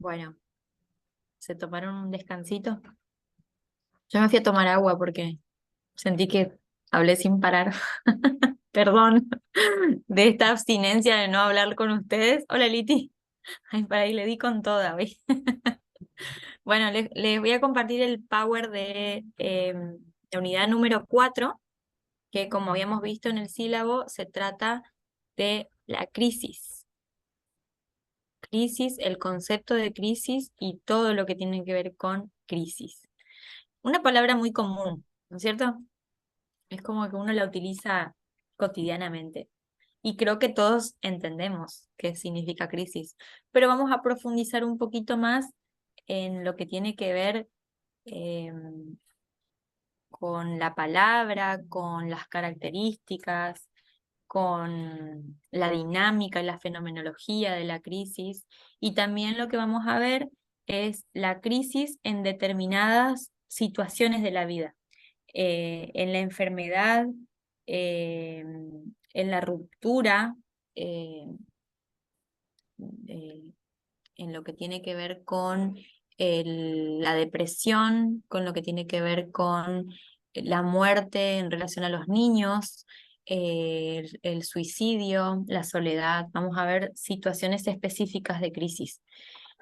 Bueno, ¿se tomaron un descansito? Yo me fui a tomar agua porque sentí que hablé sin parar. Perdón de esta abstinencia de no hablar con ustedes. Hola, Liti. Ay, para ahí le di con toda, ¿ves? Bueno, les voy a compartir el power de la unidad número 4, que como habíamos visto en el sílabo, se trata de la crisis. Crisis, el concepto de crisis y todo lo que tiene que ver con crisis. Una palabra muy común, ¿no es cierto? Es como que uno la utiliza cotidianamente. Y creo que todos entendemos qué significa crisis. Pero vamos a profundizar un poquito más en lo que tiene que ver eh, con la palabra, con las características, con la dinámica y la fenomenología de la crisis. Y también lo que vamos a ver es la crisis en determinadas situaciones de la vida, en la enfermedad, eh, en la ruptura, eh, eh, en lo que tiene que ver con la depresión, con lo que tiene que ver con la muerte en relación a los niños, el suicidio, la soledad. Vamos a ver situaciones específicas de crisis.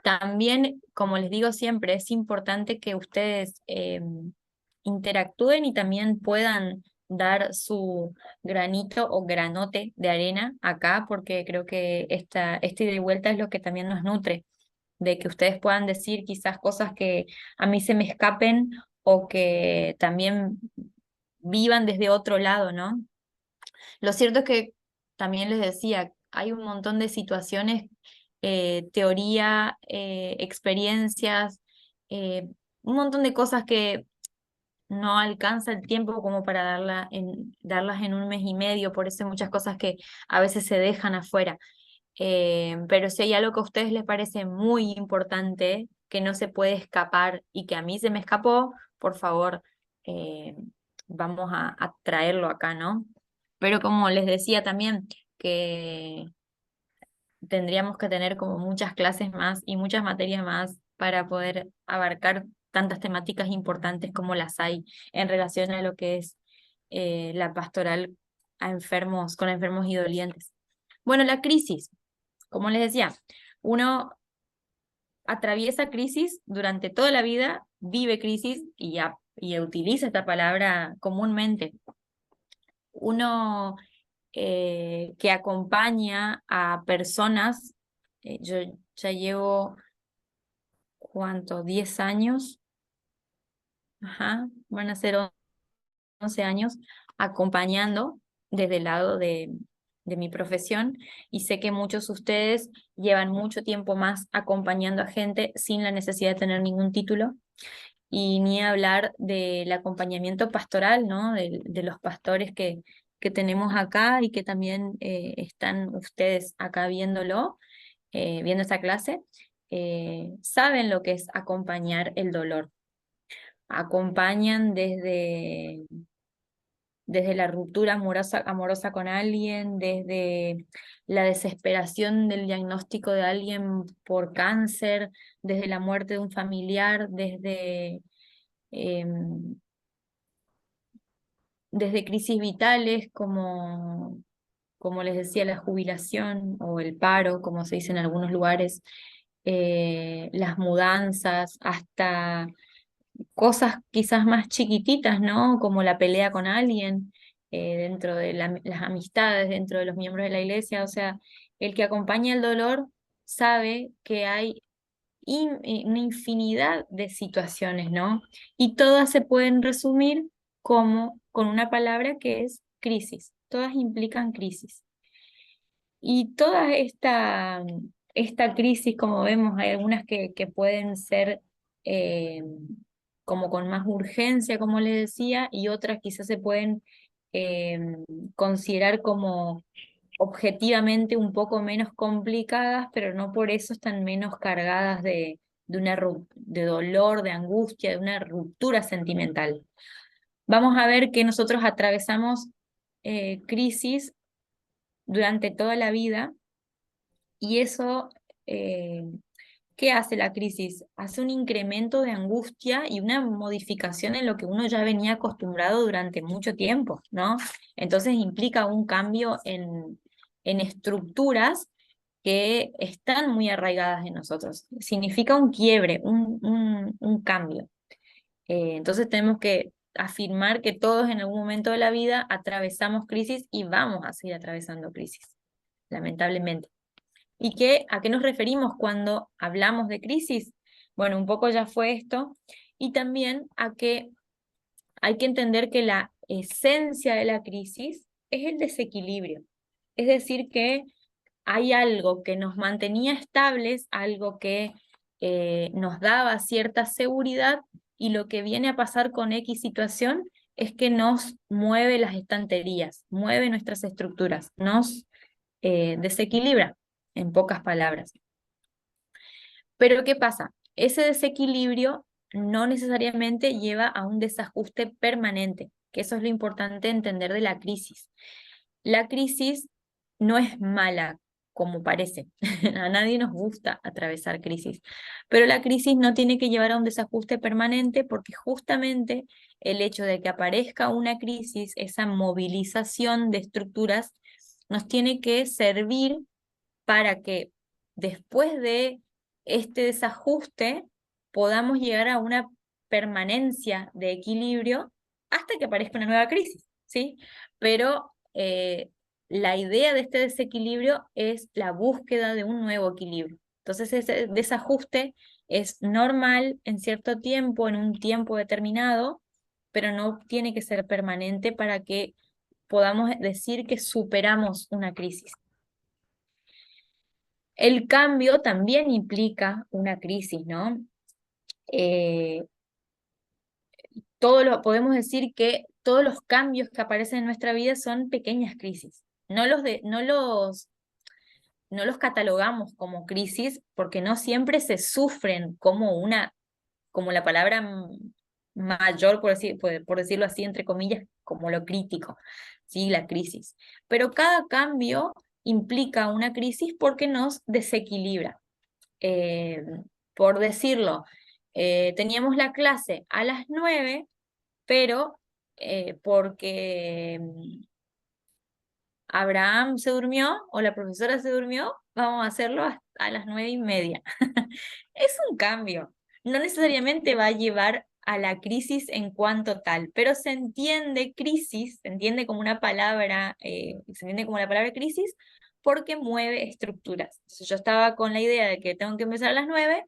También, como les digo siempre, es importante que ustedes interactúen y también puedan dar su granito o granote de arena acá, porque creo que este ida y vuelta es lo que también nos nutre, de que ustedes puedan decir quizás cosas que a mí se me escapen o que también vivan desde otro lado, ¿no? Lo cierto es que también les decía, hay un montón de situaciones, teoría, experiencias, eh, un montón de cosas que no alcanza el tiempo como para darlas en un mes y medio, por eso hay muchas cosas que a veces se dejan afuera. Pero si hay algo que a ustedes les parece muy importante, que no se puede escapar y que a mí se me escapó, por favor, eh, vamos a traerlo acá, ¿no? Pero como les decía también, que tendríamos que tener como muchas clases más y muchas materias más para poder abarcar tantas temáticas importantes como las hay en relación a lo que es la pastoral a enfermos, con enfermos y dolientes. Bueno, la crisis, como les decía, uno atraviesa crisis durante toda la vida, vive crisis y utiliza esta palabra comúnmente. Uno que acompaña a personas, yo ya llevo, ¿cuánto? 10 años, ajá, van a ser 11 años acompañando desde el lado de mi profesión y sé que muchos de ustedes llevan mucho tiempo más acompañando a gente sin la necesidad de tener ningún título y ni hablar del acompañamiento pastoral, ¿no? De los pastores que tenemos acá y que también están ustedes acá viéndolo, viendo esta clase, saben lo que es acompañar el dolor. Acompañan desde la ruptura amorosa con alguien, desde la desesperación del diagnóstico de alguien por cáncer, desde la muerte de un familiar, em, desde crisis vitales como les decía, la jubilación o el paro, como se dice en algunos lugares, las mudanzas, hasta cosas quizás más chiquititas, ¿no? Como la pelea con alguien, dentro de las amistades, dentro de los miembros de la iglesia. O sea, el que acompaña el dolor sabe que hay una infinidad de situaciones, ¿no? Y todas se pueden resumir como con una palabra que es crisis. Todas implican crisis. Y toda esta crisis, como vemos, hay algunas que pueden ser eh, como con más urgencia, como les decía, y otras quizás se pueden eh, considerar como objetivamente un poco menos complicadas, pero no por eso están menos cargadas de dolor, de angustia, de una ruptura sentimental. Vamos a ver que nosotros atravesamos crisis durante toda la vida y eso, eh, ¿qué hace la crisis? Hace un incremento de angustia y una modificación en lo que uno ya venía acostumbrado durante mucho tiempo, ¿no? Entonces implica un cambio en estructuras que están muy arraigadas en nosotros. Significa un quiebre, un cambio. Entonces tenemos que afirmar que todos en algún momento de la vida atravesamos crisis y vamos a seguir atravesando crisis, lamentablemente. ¿Y a qué nos referimos cuando hablamos de crisis? Bueno, un poco ya fue esto, y también a que hay que entender que la esencia de la crisis es el desequilibrio. Es decir, que hay algo que nos mantenía estables, algo que nos daba cierta seguridad, y lo que viene a pasar con X situación es que nos mueve las estanterías, mueve nuestras estructuras, nos desequilibra, en pocas palabras. Pero ¿qué pasa? Ese desequilibrio no necesariamente lleva a un desajuste permanente, que eso es lo importante entender de la crisis. La crisis no es mala como parece. A nadie nos gusta atravesar crisis, pero la crisis no tiene que llevar a un desajuste permanente, porque justamente el hecho de que aparezca una crisis, esa movilización de estructuras, nos tiene que servir para que después de este desajuste podamos llegar a una permanencia de equilibrio hasta que aparezca una nueva crisis, ¿sí? Pero la idea de este desequilibrio es la búsqueda de un nuevo equilibrio. Entonces ese desajuste es normal en cierto tiempo, en un tiempo determinado, pero no tiene que ser permanente para que podamos decir que superamos una crisis. El cambio también implica una crisis, ¿no? Eh, podemos decir que todos los cambios que aparecen en nuestra vida son pequeñas crisis. No los catalogamos como crisis, porque no siempre se sufren como la palabra mayor, por decirlo así, entre comillas, como lo crítico, ¿sí? La crisis. Pero cada cambio implica una crisis porque nos desequilibra. eh, por decirlo, teníamos la clase a las 9, pero porque Abraham se durmió o la profesora se durmió, vamos a hacerlo a las 9:30. Es un cambio. No necesariamente va a llevar a la crisis en cuanto tal, pero se entiende crisis, se entiende como una palabra, se entiende como la palabra crisis porque mueve estructuras. Entonces, yo estaba con la idea de que tengo que empezar a las 9,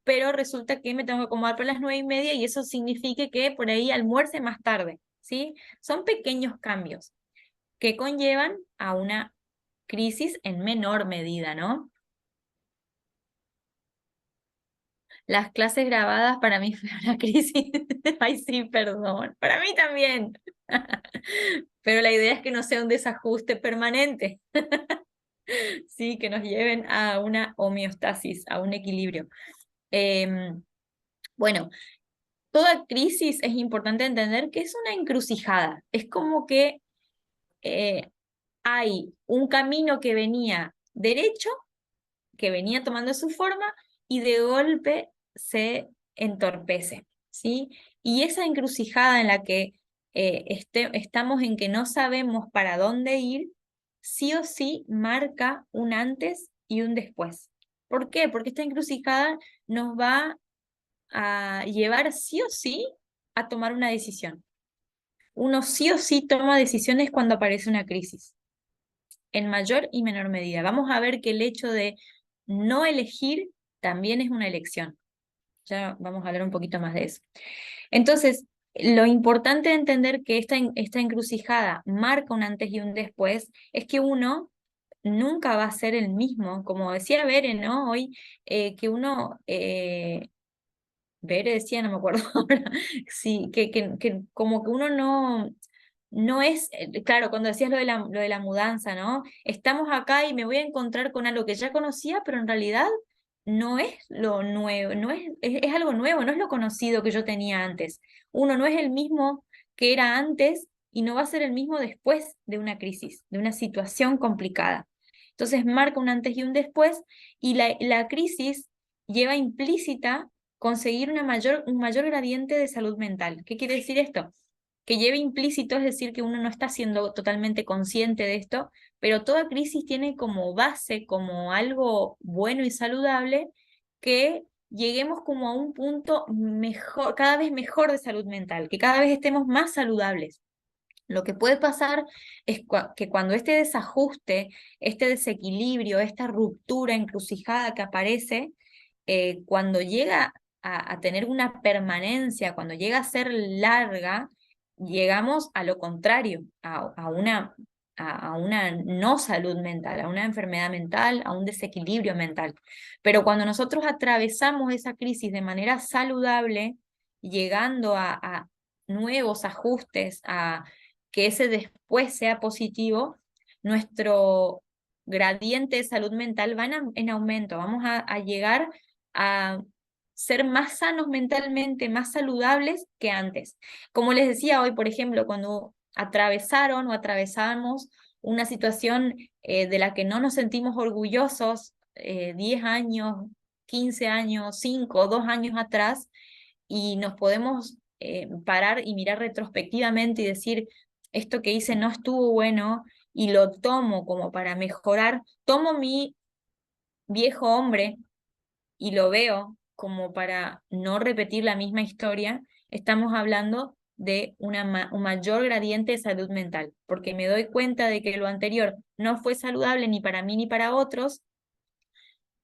pero resulta que me tengo que acomodar para las 9:30, y eso significa que por ahí almuerce más tarde, ¿sí? Son pequeños cambios que conllevan a una crisis en menor medida, ¿no? Las clases grabadas para mí fue una crisis. Ay, sí, perdón. Para mí también. Pero la idea es que no sea un desajuste permanente. Sí, que nos lleven a una homeostasis, a un equilibrio. Bueno, toda crisis es importante entender que es una encrucijada. Es como que eh, hay un camino que venía derecho, que venía tomando su forma, y de golpe se entorpece, ¿sí? Y esa encrucijada en la que estamos, en que no sabemos para dónde ir, sí o sí marca un antes y un después. ¿Por qué? Porque esta encrucijada nos va a llevar sí o sí a tomar una decisión. Uno sí o sí toma decisiones cuando aparece una crisis, en mayor y menor medida. Vamos a ver que el hecho de no elegir también es una elección. Ya vamos a hablar un poquito más de eso. Entonces, lo importante de entender que esta encrucijada marca un antes y un después es que uno nunca va a ser el mismo, como decía Bere, ¿no? Hoy, que uno, Bere decía, no me acuerdo ahora, sí, que como que uno no es, claro, cuando decías lo de la mudanza, ¿no? Estamos acá y me voy a encontrar con algo que ya conocía, pero en realidad no es lo nuevo, es algo nuevo, no es lo conocido que yo tenía antes. Uno no es el mismo que era antes y no va a ser el mismo después de una crisis, de una situación complicada. Entonces marca un antes y un después, y la crisis lleva implícita conseguir un mayor gradiente de salud mental. ¿Qué quiere decir esto? Que lleve implícito, es decir, que uno no está siendo totalmente consciente de esto, pero toda crisis tiene como base, como algo bueno y saludable, que lleguemos como a un punto mejor, cada vez mejor de salud mental, que cada vez estemos más saludables. Lo que puede pasar es que cuando este desajuste, este desequilibrio, esta ruptura encrucijada que aparece, cuando llega a tener una permanencia, cuando llega a ser larga, llegamos a lo contrario, a una no salud mental, a una enfermedad mental, a un desequilibrio mental. Pero cuando nosotros atravesamos esa crisis de manera saludable, llegando a nuevos ajustes, a que ese después sea positivo, nuestro gradiente de salud mental va en aumento. Vamos a llegar a ser más sanos mentalmente, más saludables que antes. Como les decía hoy, por ejemplo, cuando atravesaron o atravesamos una situación de la que no nos sentimos orgullosos 10 años, 15 años, 5 2 años atrás, y nos podemos parar y mirar retrospectivamente y decir, esto que hice no estuvo bueno y lo tomo como para mejorar, tomo mi viejo hombre y lo veo como para no repetir la misma historia, estamos hablando de un mayor gradiente de salud mental, porque me doy cuenta de que lo anterior no fue saludable ni para mí ni para otros,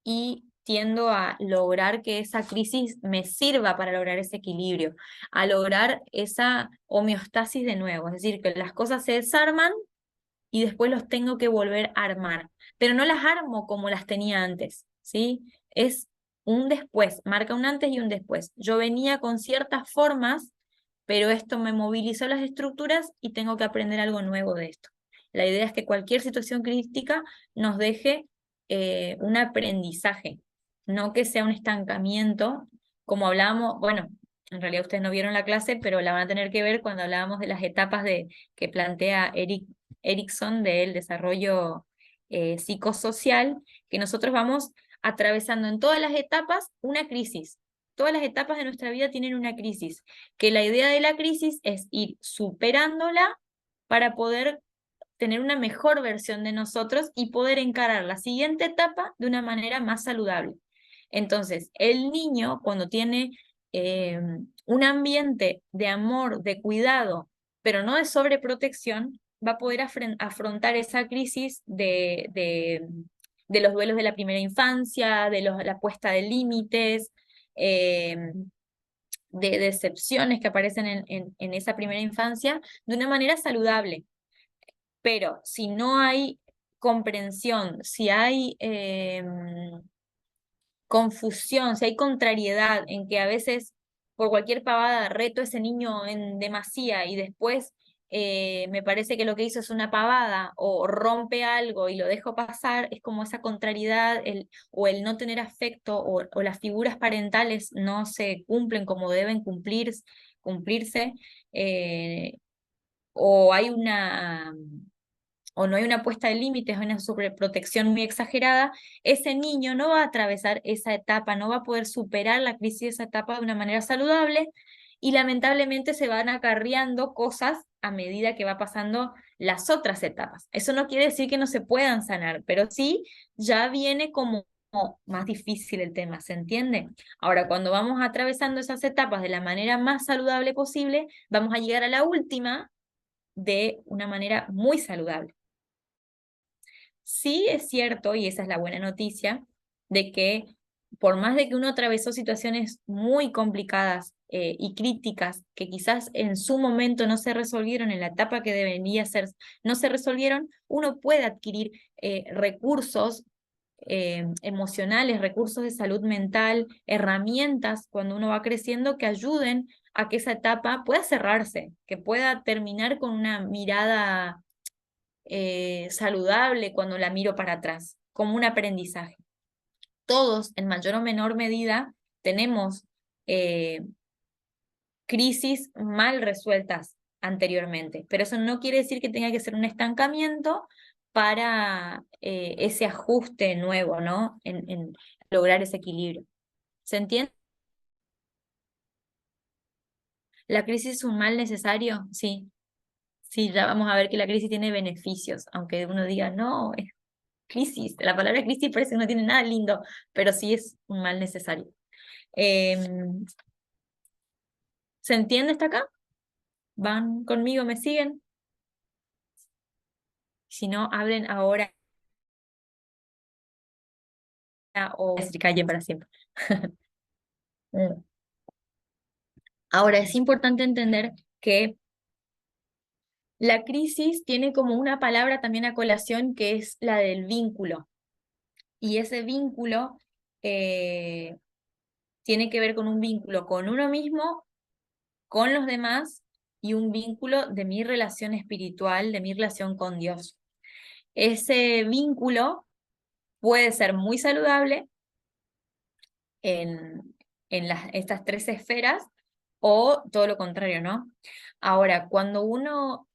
y tiendo a lograr que esa crisis me sirva para lograr ese equilibrio, a lograr esa homeostasis de nuevo, es decir, que las cosas se desarman y después los tengo que volver a armar, pero no las armo como las tenía antes, ¿sí? Es un después, marca un antes y un después. Yo venía con ciertas formas, pero esto me movilizó las estructuras y tengo que aprender algo nuevo de esto. La idea es que cualquier situación crítica nos deje un aprendizaje, no que sea un estancamiento, como hablábamos, bueno, en realidad ustedes no vieron la clase, pero la van a tener que ver cuando hablábamos de las etapas que plantea Erickson del desarrollo psicosocial, que nosotros vamos atravesando en todas las etapas una crisis. Todas las etapas de nuestra vida tienen una crisis, que la idea de la crisis es ir superándola para poder tener una mejor versión de nosotros y poder encarar la siguiente etapa de una manera más saludable. Entonces, el niño cuando tiene eh, un ambiente de amor, de cuidado, pero no de sobreprotección, va a poder afrontar esa crisis de los duelos de la primera infancia, la puesta de límites, de decepciones que aparecen en esa primera infancia de una manera saludable. Pero si no hay comprensión, si hay confusión, si hay contrariedad en que a veces por cualquier pavada reto a ese niño en demasía y después me parece que lo que hizo es una pavada o rompe algo y lo dejo pasar, es como esa contrariedad o el no tener afecto o las figuras parentales no se cumplen como deben cumplirse, eh, o hay una o no hay una puesta de límites o una sobreprotección muy exagerada, ese niño no va a atravesar esa etapa, no va a poder superar la crisis de esa etapa de una manera saludable, y lamentablemente se van acarreando cosas a medida que va pasando las otras etapas. Eso no quiere decir que no se puedan sanar, pero sí ya viene como más difícil el tema, ¿se entiende? Ahora, cuando vamos atravesando esas etapas de la manera más saludable posible, vamos a llegar a la última de una manera muy saludable. Sí es cierto, y esa es la buena noticia, de que por más de que uno atravesó situaciones muy complicadas y críticas que quizás en su momento no se resolvieron en la etapa que debería ser, no se resolvieron, uno puede adquirir recursos emocionales, recursos de salud mental, herramientas cuando uno va creciendo que ayuden a que esa etapa pueda cerrarse, que pueda terminar con una mirada saludable cuando la miro para atrás, como un aprendizaje. Todos, en mayor o menor medida, tenemos eh, crisis mal resueltas anteriormente, pero eso no quiere decir que tenga que ser un estancamiento para ese ajuste nuevo, ¿no? En lograr ese equilibrio. ¿Se entiende? ¿La crisis es un mal necesario? Sí, sí, ya vamos a ver que la crisis tiene beneficios, aunque uno diga, no, es crisis. La palabra crisis parece que no tiene nada lindo, pero sí es un mal necesario. Em, ¿Se entiende hasta acá? ¿Van conmigo? ¿Me siguen? Si no, hablen ahora o se callen para siempre. Mm. Ahora, es importante entender que la crisis tiene como una palabra también a colación que es la del vínculo. Y ese vínculo eh, tiene que ver con un vínculo con uno mismo, con los demás y un vínculo de mi relación espiritual, de mi relación con Dios. Ese vínculo puede ser muy saludable en estas tres esferas o todo lo contrario, ¿no? Ahora, cuando uno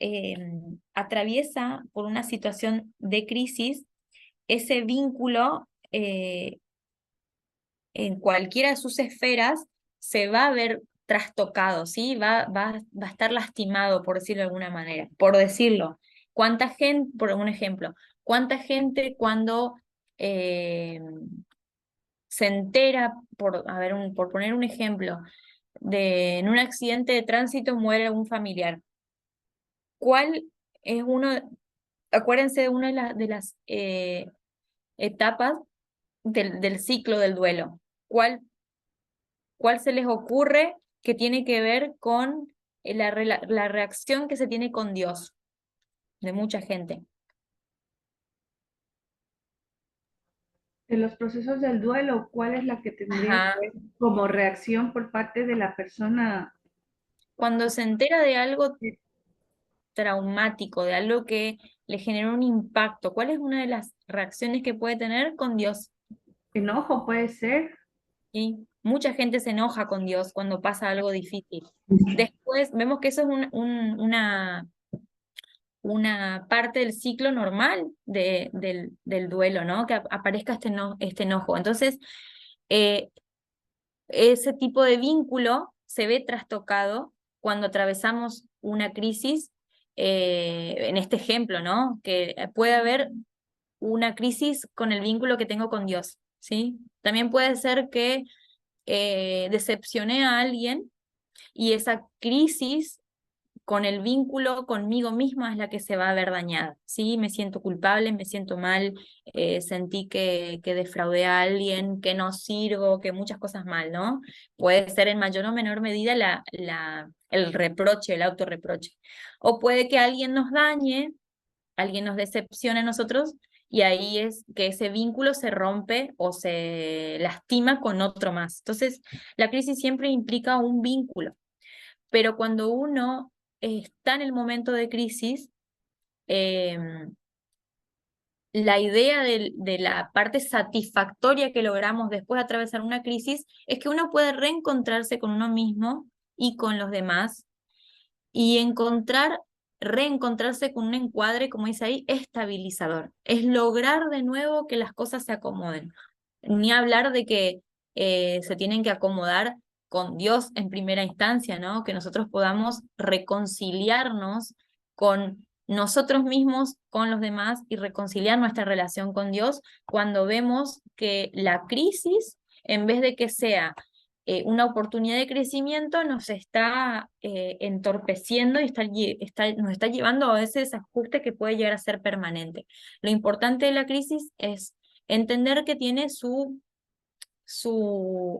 atraviesa por una situación de crisis, ese vínculo en cualquiera de sus esferas se va a ver trastocado, ¿sí? Va a estar lastimado, por decirlo de alguna manera. Por decirlo, ¿cuánta gente, por un ejemplo, cuánta gente cuando eh, se entera, a ver, por poner un ejemplo, en un accidente de tránsito muere un familiar? ¿Cuál es acuérdense de una de las etapas del ciclo del duelo? ¿Cuál se les ocurre que tiene que ver con la reacción que se tiene con Dios de mucha gente? De los procesos del duelo, ¿cuál es la que tendría que Ajá. ver como reacción por parte de la persona? Cuando se entera de algo traumático, de algo que le generó un impacto, ¿cuál es una de las reacciones que puede tener con Dios? Enojo puede ser. ¿Sí? Mucha gente se enoja con Dios cuando pasa algo difícil. Después vemos que eso es una parte del ciclo normal del duelo, ¿no? Que aparezca este enojo. Entonces, eh, ese tipo de vínculo se ve trastocado cuando atravesamos una crisis, en este ejemplo, ¿no? Que puede haber una crisis con el vínculo que tengo con Dios, ¿sí? También puede ser que decepcioné a alguien y esa crisis con el vínculo conmigo misma es la que se va a ver dañada, ¿sí? Me siento culpable, me siento mal, sentí que defraudé a alguien, que no sirvo, que muchas cosas mal, ¿no? Puede ser en mayor o menor medida el reproche, el autorreproche. O puede que alguien nos dañe, alguien nos decepcione a nosotros, y ahí es que ese vínculo se rompe o se lastima con otro más. Entonces, la crisis siempre implica un vínculo, pero cuando uno está en el momento de crisis, eh, la idea de la parte satisfactoria que logramos después de atravesar una crisis es que uno puede reencontrarse con uno mismo y con los demás y reencontrarse con un encuadre, como dice ahí, estabilizador. Es lograr de nuevo que las cosas se acomoden. Ni hablar de que se tienen que acomodar con Dios en primera instancia, ¿no? Que nosotros podamos reconciliarnos con nosotros mismos, con los demás y reconciliar nuestra relación con Dios cuando vemos que la crisis, en vez de que sea una oportunidad de crecimiento, nos está entorpeciendo y nos está llevando a ese desajuste que puede llegar a ser permanente. Lo importante de la crisis es entender que tiene su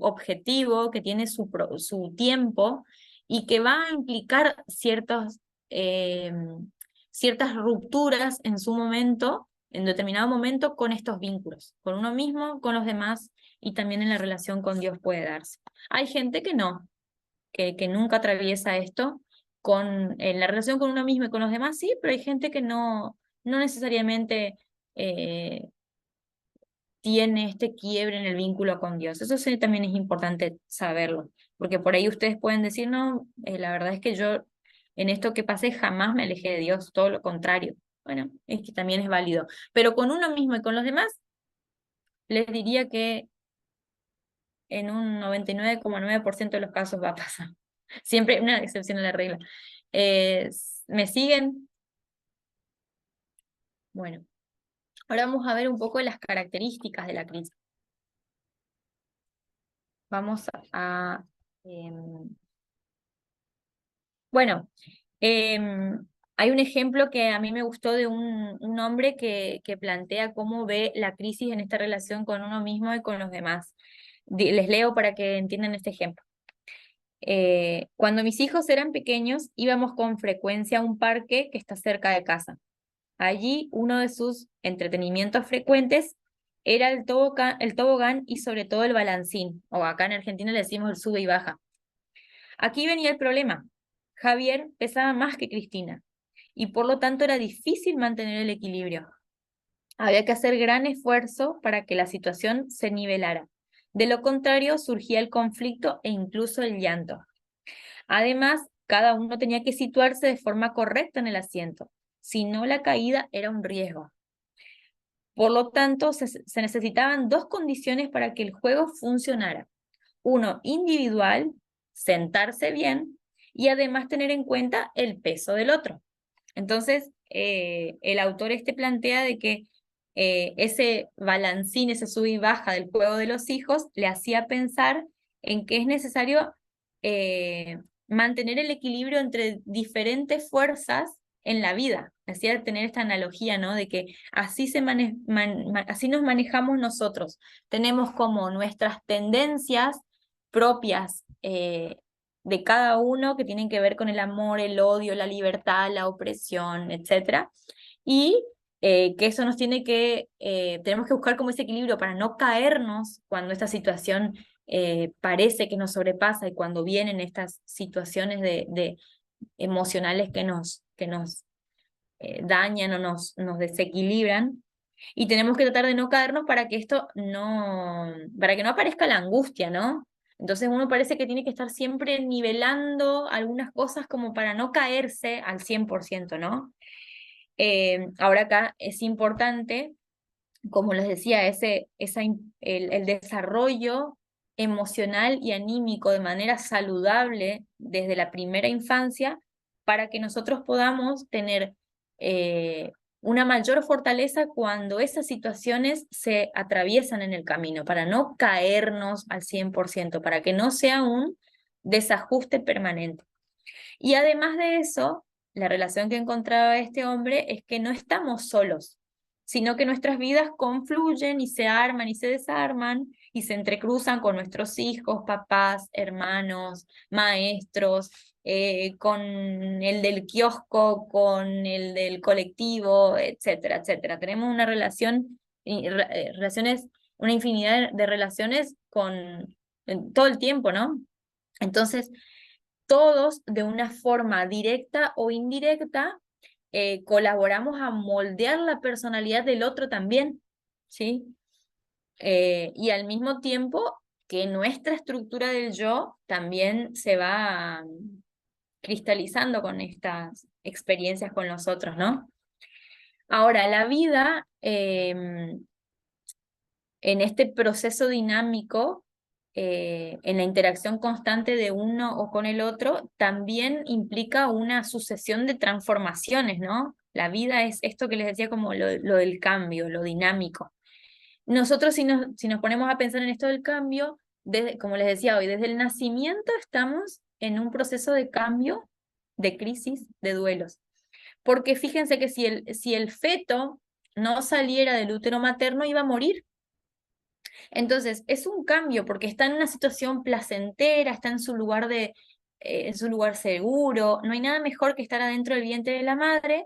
objetivo, que tiene su tiempo y que va a implicar eh, ciertas rupturas en su momento, en determinado momento, con estos vínculos, con uno mismo, con los demás y también en la relación con Dios puede darse. Hay gente que no, que nunca atraviesa esto. En la relación con uno mismo y con los demás, sí, pero hay gente que no necesariamente eh, tiene este quiebre en el vínculo con Dios. Eso sí también es importante saberlo, porque por ahí ustedes pueden decir, no, la verdad es que yo en esto que pasé jamás me alejé de Dios, todo lo contrario. Bueno, es que también es válido. Pero con uno mismo y con los demás, les diría que en un 99,9% de los casos va a pasar. Siempre una excepción a la regla. Eh, ¿Me siguen? Bueno, ahora vamos a ver un poco las características de la crisis. Vamos a bueno, hay un ejemplo que a mí me gustó de un hombre que plantea cómo ve la crisis en esta relación con uno mismo y con los demás. Les leo para que entiendan este ejemplo. Cuando mis hijos eran pequeños, íbamos con frecuencia a un parque que está cerca de casa. Allí, uno de sus entretenimientos frecuentes era el tobogán y sobre todo el balancín, o acá en Argentina le decimos el sube y baja. Aquí venía el problema. Javier pesaba más que Cristina y por lo tanto era difícil mantener el equilibrio. Había que hacer gran esfuerzo para que la situación se nivelara. De lo contrario, surgía el conflicto e incluso el llanto. Además, cada uno tenía que situarse de forma correcta en el asiento, si no la caída era un riesgo. Por lo tanto, se necesitaban dos condiciones para que el juego funcionara. Uno individual, sentarse bien, y además tener en cuenta el peso del otro. Entonces, el autor plantea de que ese balancín, ese sub y baja del juego de los hijos, le hacía pensar en que es necesario mantener el equilibrio entre diferentes fuerzas en la vida. Hacía tener esta analogía, ¿no? De que así, así nos manejamos nosotros. Tenemos como nuestras tendencias propias de cada uno que tienen que ver con el amor, el odio, la libertad, la opresión, etc. Y que eso nos tiene tenemos que buscar como ese equilibrio para no caernos cuando esta situación parece que nos sobrepasa y cuando vienen estas situaciones de emocionales que nos dañan o nos desequilibran. Y tenemos que tratar de no caernos para que para que no aparezca la angustia, ¿no? Entonces uno parece que tiene que estar siempre nivelando algunas cosas como para no caerse al 100%, ¿no? Ahora acá es importante, como les decía, el desarrollo emocional y anímico de manera saludable desde la primera infancia para que nosotros podamos tener una mayor fortaleza cuando esas situaciones se atraviesan en el camino, para no caernos al 100%, para que no sea un desajuste permanente. Y además de eso, la relación que encontraba este hombre es que no estamos solos, sino que nuestras vidas confluyen y se arman y se desarman y se entrecruzan con nuestros hijos, papás, hermanos, maestros, con el del kiosco, con el del colectivo, etcétera, etcétera. Tenemos una relaciones, una infinidad de relaciones todo el tiempo, ¿no? Entonces, todos de una forma directa o indirecta colaboramos a moldear la personalidad del otro también, ¿sí? Y al mismo tiempo que nuestra estructura del yo también se va cristalizando con estas experiencias con los otros, ¿no? Ahora, la vida en este proceso dinámico, en la interacción constante de uno o con el otro, también implica una sucesión de transformaciones, ¿no? La vida es esto que les decía como lo del cambio, lo dinámico. Nosotros si nos ponemos a pensar en esto del cambio, como les decía hoy, desde el nacimiento estamos en un proceso de cambio, de crisis, de duelos. Porque fíjense que si el feto no saliera del útero materno, iba a morir. Entonces, es un cambio porque está en una situación placentera, está en su lugar seguro, no hay nada mejor que estar adentro del vientre de la madre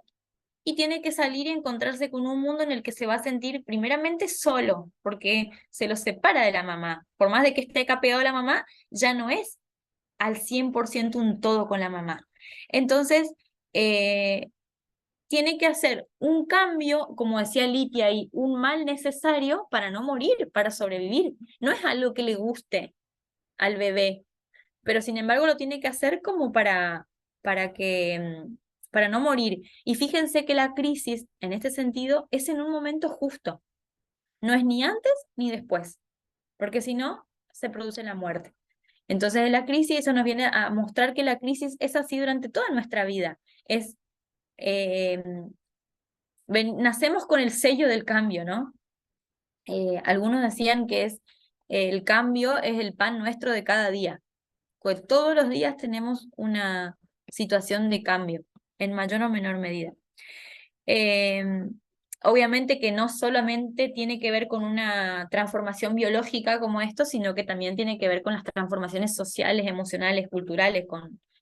y tiene que salir y encontrarse con un mundo en el que se va a sentir primeramente solo, porque se lo separa de la mamá. Por más de que esté acá pegado a la mamá, ya no es al 100% un todo con la mamá. Entonces, tiene que hacer un cambio, como decía Litia, y un mal necesario para no morir, para sobrevivir. No es algo que le guste al bebé, pero sin embargo lo tiene que hacer como para no morir. Y fíjense que la crisis, en este sentido, es en un momento justo. No es ni antes ni después, porque si no, se produce la muerte. Entonces, la crisis, eso nos viene a mostrar que la crisis es así durante toda nuestra vida. Eh, Nacemos con el sello del cambio, ¿no? Algunos decían que el cambio es el pan nuestro de cada día. Pues todos los días tenemos una situación de cambio, en mayor o menor medida. Eh, Obviamente que no solamente tiene que ver con una transformación biológica como esto, sino que también tiene que ver con las transformaciones sociales, emocionales, culturales,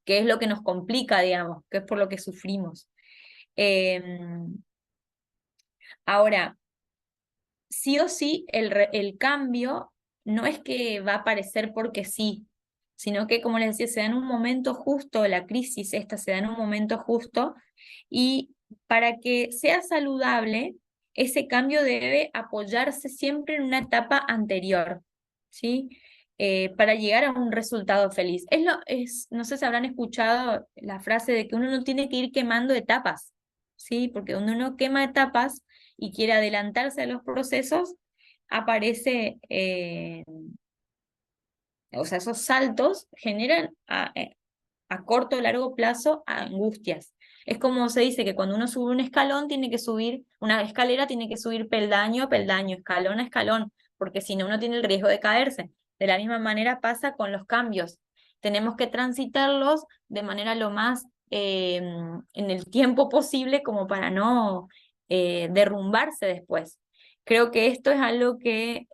que es lo que nos complica, digamos, que es por lo que sufrimos. Eh, Ahora, sí o sí, el cambio no es que va a aparecer porque sí, sino que, como les decía, se da en un momento justo, la crisis esta se da en un momento justo, y para que sea saludable, ese cambio debe apoyarse siempre en una etapa anterior, ¿sí? Para llegar a un resultado feliz. No sé si habrán escuchado la frase de que uno no tiene que ir quemando etapas, ¿sí? Porque cuando uno quema etapas y quiere adelantarse a los procesos, aparece, o sea, esos saltos generan a corto o largo plazo angustias. Es como se dice que cuando uno sube un escalón, tiene que subir, una escalera tiene que subir peldaño a peldaño, escalón a escalón, porque si no, uno tiene el riesgo de caerse. De la misma manera pasa con los cambios. Tenemos que transitarlos de manera lo más en el tiempo posible como para no derrumbarse después. Creo que esto es algo que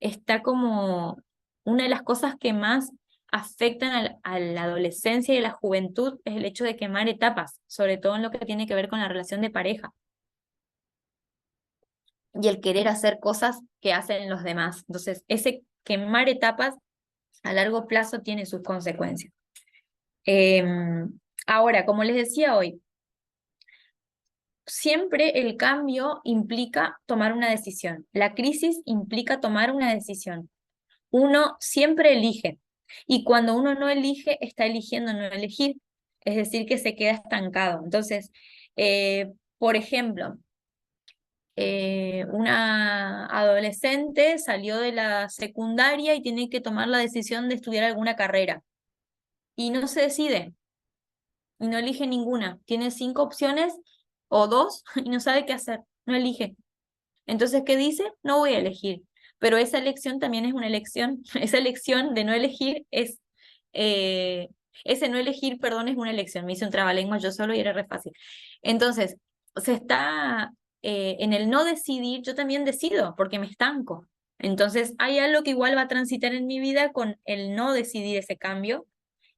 está como una de las cosas que más afectan a la adolescencia y a la juventud es el hecho de quemar etapas, sobre todo en lo que tiene que ver con la relación de pareja y el querer hacer cosas que hacen los demás. Entonces, ese quemar etapas a largo plazo tiene sus consecuencias. Ahora, como les decía hoy, siempre el cambio implica tomar una decisión. La crisis implica tomar una decisión. Uno siempre elige, y cuando uno no elige, está eligiendo no elegir, es decir, que se queda estancado. Entonces, por ejemplo, una adolescente salió de la secundaria y tiene que tomar la decisión de estudiar alguna carrera y no se decide y no elige ninguna. Tiene 5 opciones o 2 y no sabe qué hacer, no elige. Entonces, ¿qué dice? No voy a elegir. Pero esa elección también es una elección. Esa elección de no elegir eh, ese no elegir, perdón, es una elección. Me hice un trabalengua yo solo y era re fácil. Entonces, se está en el no decidir, yo también decido porque me estanco. Entonces, hay algo que igual va a transitar en mi vida con el no decidir ese cambio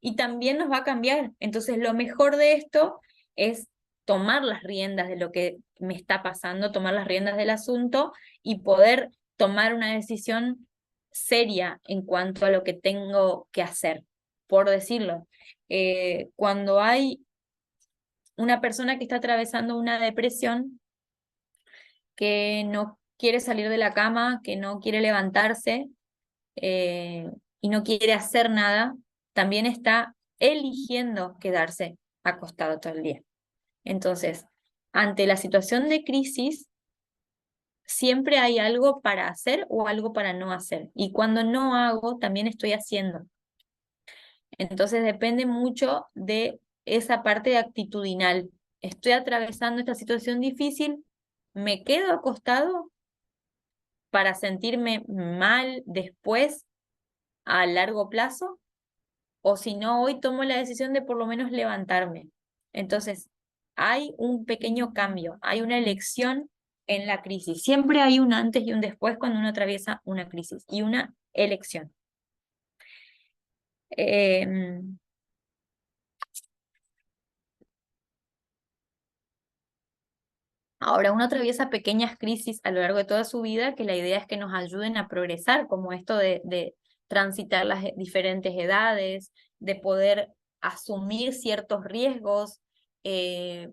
y también nos va a cambiar. Entonces, lo mejor de esto es tomar las riendas de lo que me está pasando, tomar las riendas del asunto y poder tomar una decisión seria en cuanto a lo que tengo que hacer, por decirlo. Cuando hay una persona que está atravesando una depresión, que no quiere salir de la cama, que no quiere levantarse eh, y no quiere hacer nada, también está eligiendo quedarse acostado todo el día. Entonces, ante la situación de crisis, siempre hay algo para hacer o algo para no hacer. Y cuando no hago, también estoy haciendo. Entonces, depende mucho de esa parte actitudinal. Estoy atravesando esta situación difícil, me quedo acostado para sentirme mal después a largo plazo, o si no, hoy tomo la decisión de por lo menos levantarme. Entonces, hay un pequeño cambio, hay una elección en la crisis. Siempre hay un antes y un después cuando uno atraviesa una crisis y una elección. Eh, Ahora, uno atraviesa pequeñas crisis a lo largo de toda su vida que la idea es que nos ayuden a progresar, como esto de transitar las diferentes edades, de poder asumir ciertos riesgos, eh,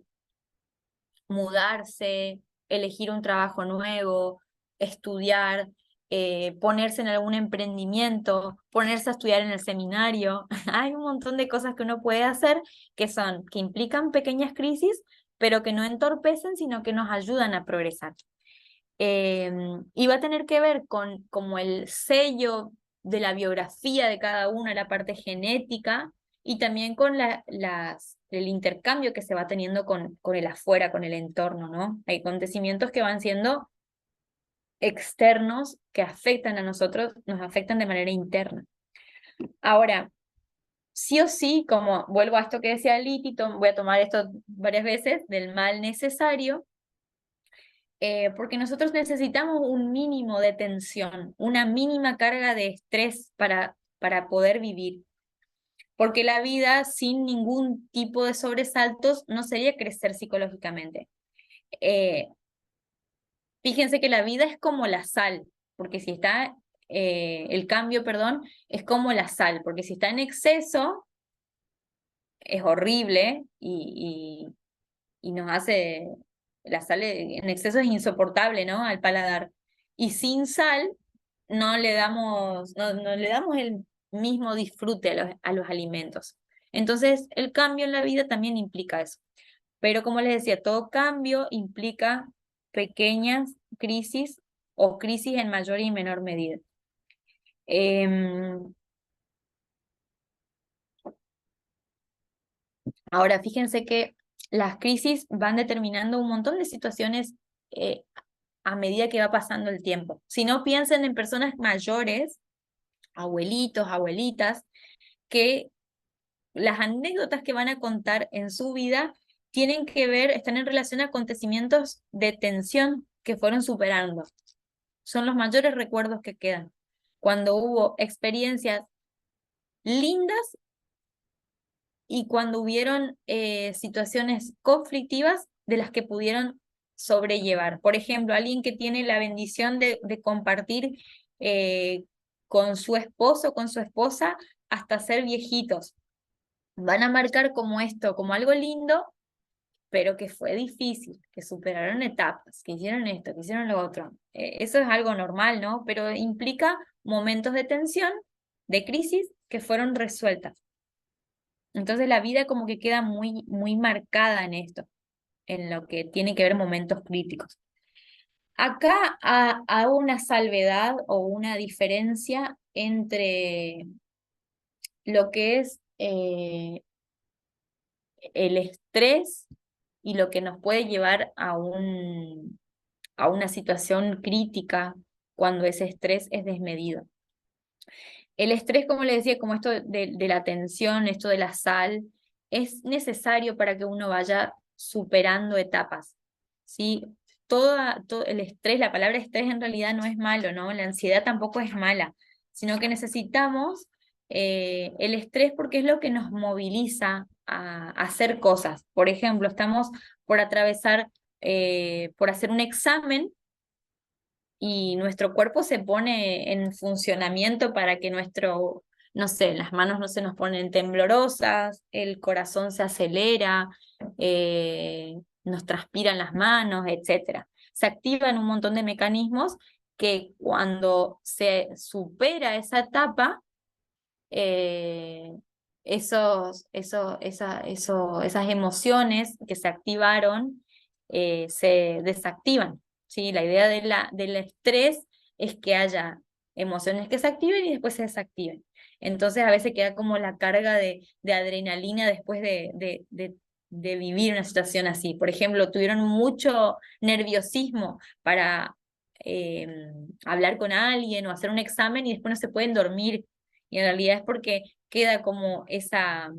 mudarse, elegir un trabajo nuevo, estudiar, ponerse en algún emprendimiento, ponerse a estudiar en el seminario. Hay un montón de cosas que uno puede hacer que implican pequeñas crisis, pero que no entorpecen, sino que nos ayudan a progresar. Y va a tener que ver con como el sello de la biografía de cada una, la parte genética, y también con el intercambio que se va teniendo con el afuera, con el entorno, ¿no? Hay acontecimientos que van siendo externos que afectan a nosotros, nos afectan de manera interna. Ahora, sí o sí, como vuelvo a esto que decía Liti, voy a tomar esto varias veces, del mal necesario, porque nosotros necesitamos un mínimo de tensión, una mínima carga de estrés para poder vivir, porque la vida sin ningún tipo de sobresaltos no sería crecer psicológicamente. Eh, Fíjense que la vida es como la sal, porque si está, el cambio, perdón, es como la sal, porque si está en exceso es horrible y nos hace, la sal en exceso es insoportable, ¿no? Al paladar. Y sin sal no le damos el mismo disfrute a los alimentos. Entonces, el cambio en la vida también implica eso. Pero como les decía, todo cambio implica pequeñas crisis o crisis en mayor y menor medida. Em, Ahora, fíjense que las crisis van determinando un montón de situaciones eh, a medida que va pasando el tiempo. Si no, piensen en personas mayores, abuelitos, abuelitas, que las anécdotas que van a contar en su vida tienen que ver, están en relación a acontecimientos de tensión que fueron superando. Son los mayores recuerdos que quedan. Cuando hubo experiencias lindas y cuando hubieron situaciones conflictivas de las que pudieron sobrellevar. Por ejemplo, alguien que tiene la bendición de compartir eh, con su esposo, con su esposa, hasta ser viejitos. Van a marcar como esto, como algo lindo, pero que fue difícil, que superaron etapas, que hicieron esto, que hicieron lo otro. Eso es algo normal, ¿no? Pero implica momentos de tensión, de crisis, que fueron resueltas. Entonces la vida como que queda muy, muy marcada en esto, en lo que tiene que ver momentos críticos. Acá hago una salvedad o una diferencia entre lo que es el estrés y lo que nos puede llevar a una situación crítica cuando ese estrés es desmedido. El estrés, como le decía, como esto de la tensión, esto de la sal, es necesario para que uno vaya superando etapas, ¿sí? Todo el estrés, la palabra estrés en realidad no es malo, ¿no? La ansiedad tampoco es mala, sino que necesitamos el estrés porque es lo que nos moviliza a hacer cosas. Por ejemplo, estamos por atravesar, por hacer un examen y nuestro cuerpo se pone en funcionamiento para que no sé, las manos no se nos ponen temblorosas, el corazón se acelera, nos transpiran las manos, etcétera. Se activan un montón de mecanismos que cuando se supera esa etapa, eh, esas emociones que se activaron se desactivan. ¿Sí? La idea del estrés es que haya emociones que se activen y después se desactiven. Entonces a veces queda como la carga de adrenalina después de vivir una situación así. Por ejemplo, tuvieron mucho nerviosismo para hablar con alguien o hacer un examen y después no se pueden dormir y en realidad es porque queda como esa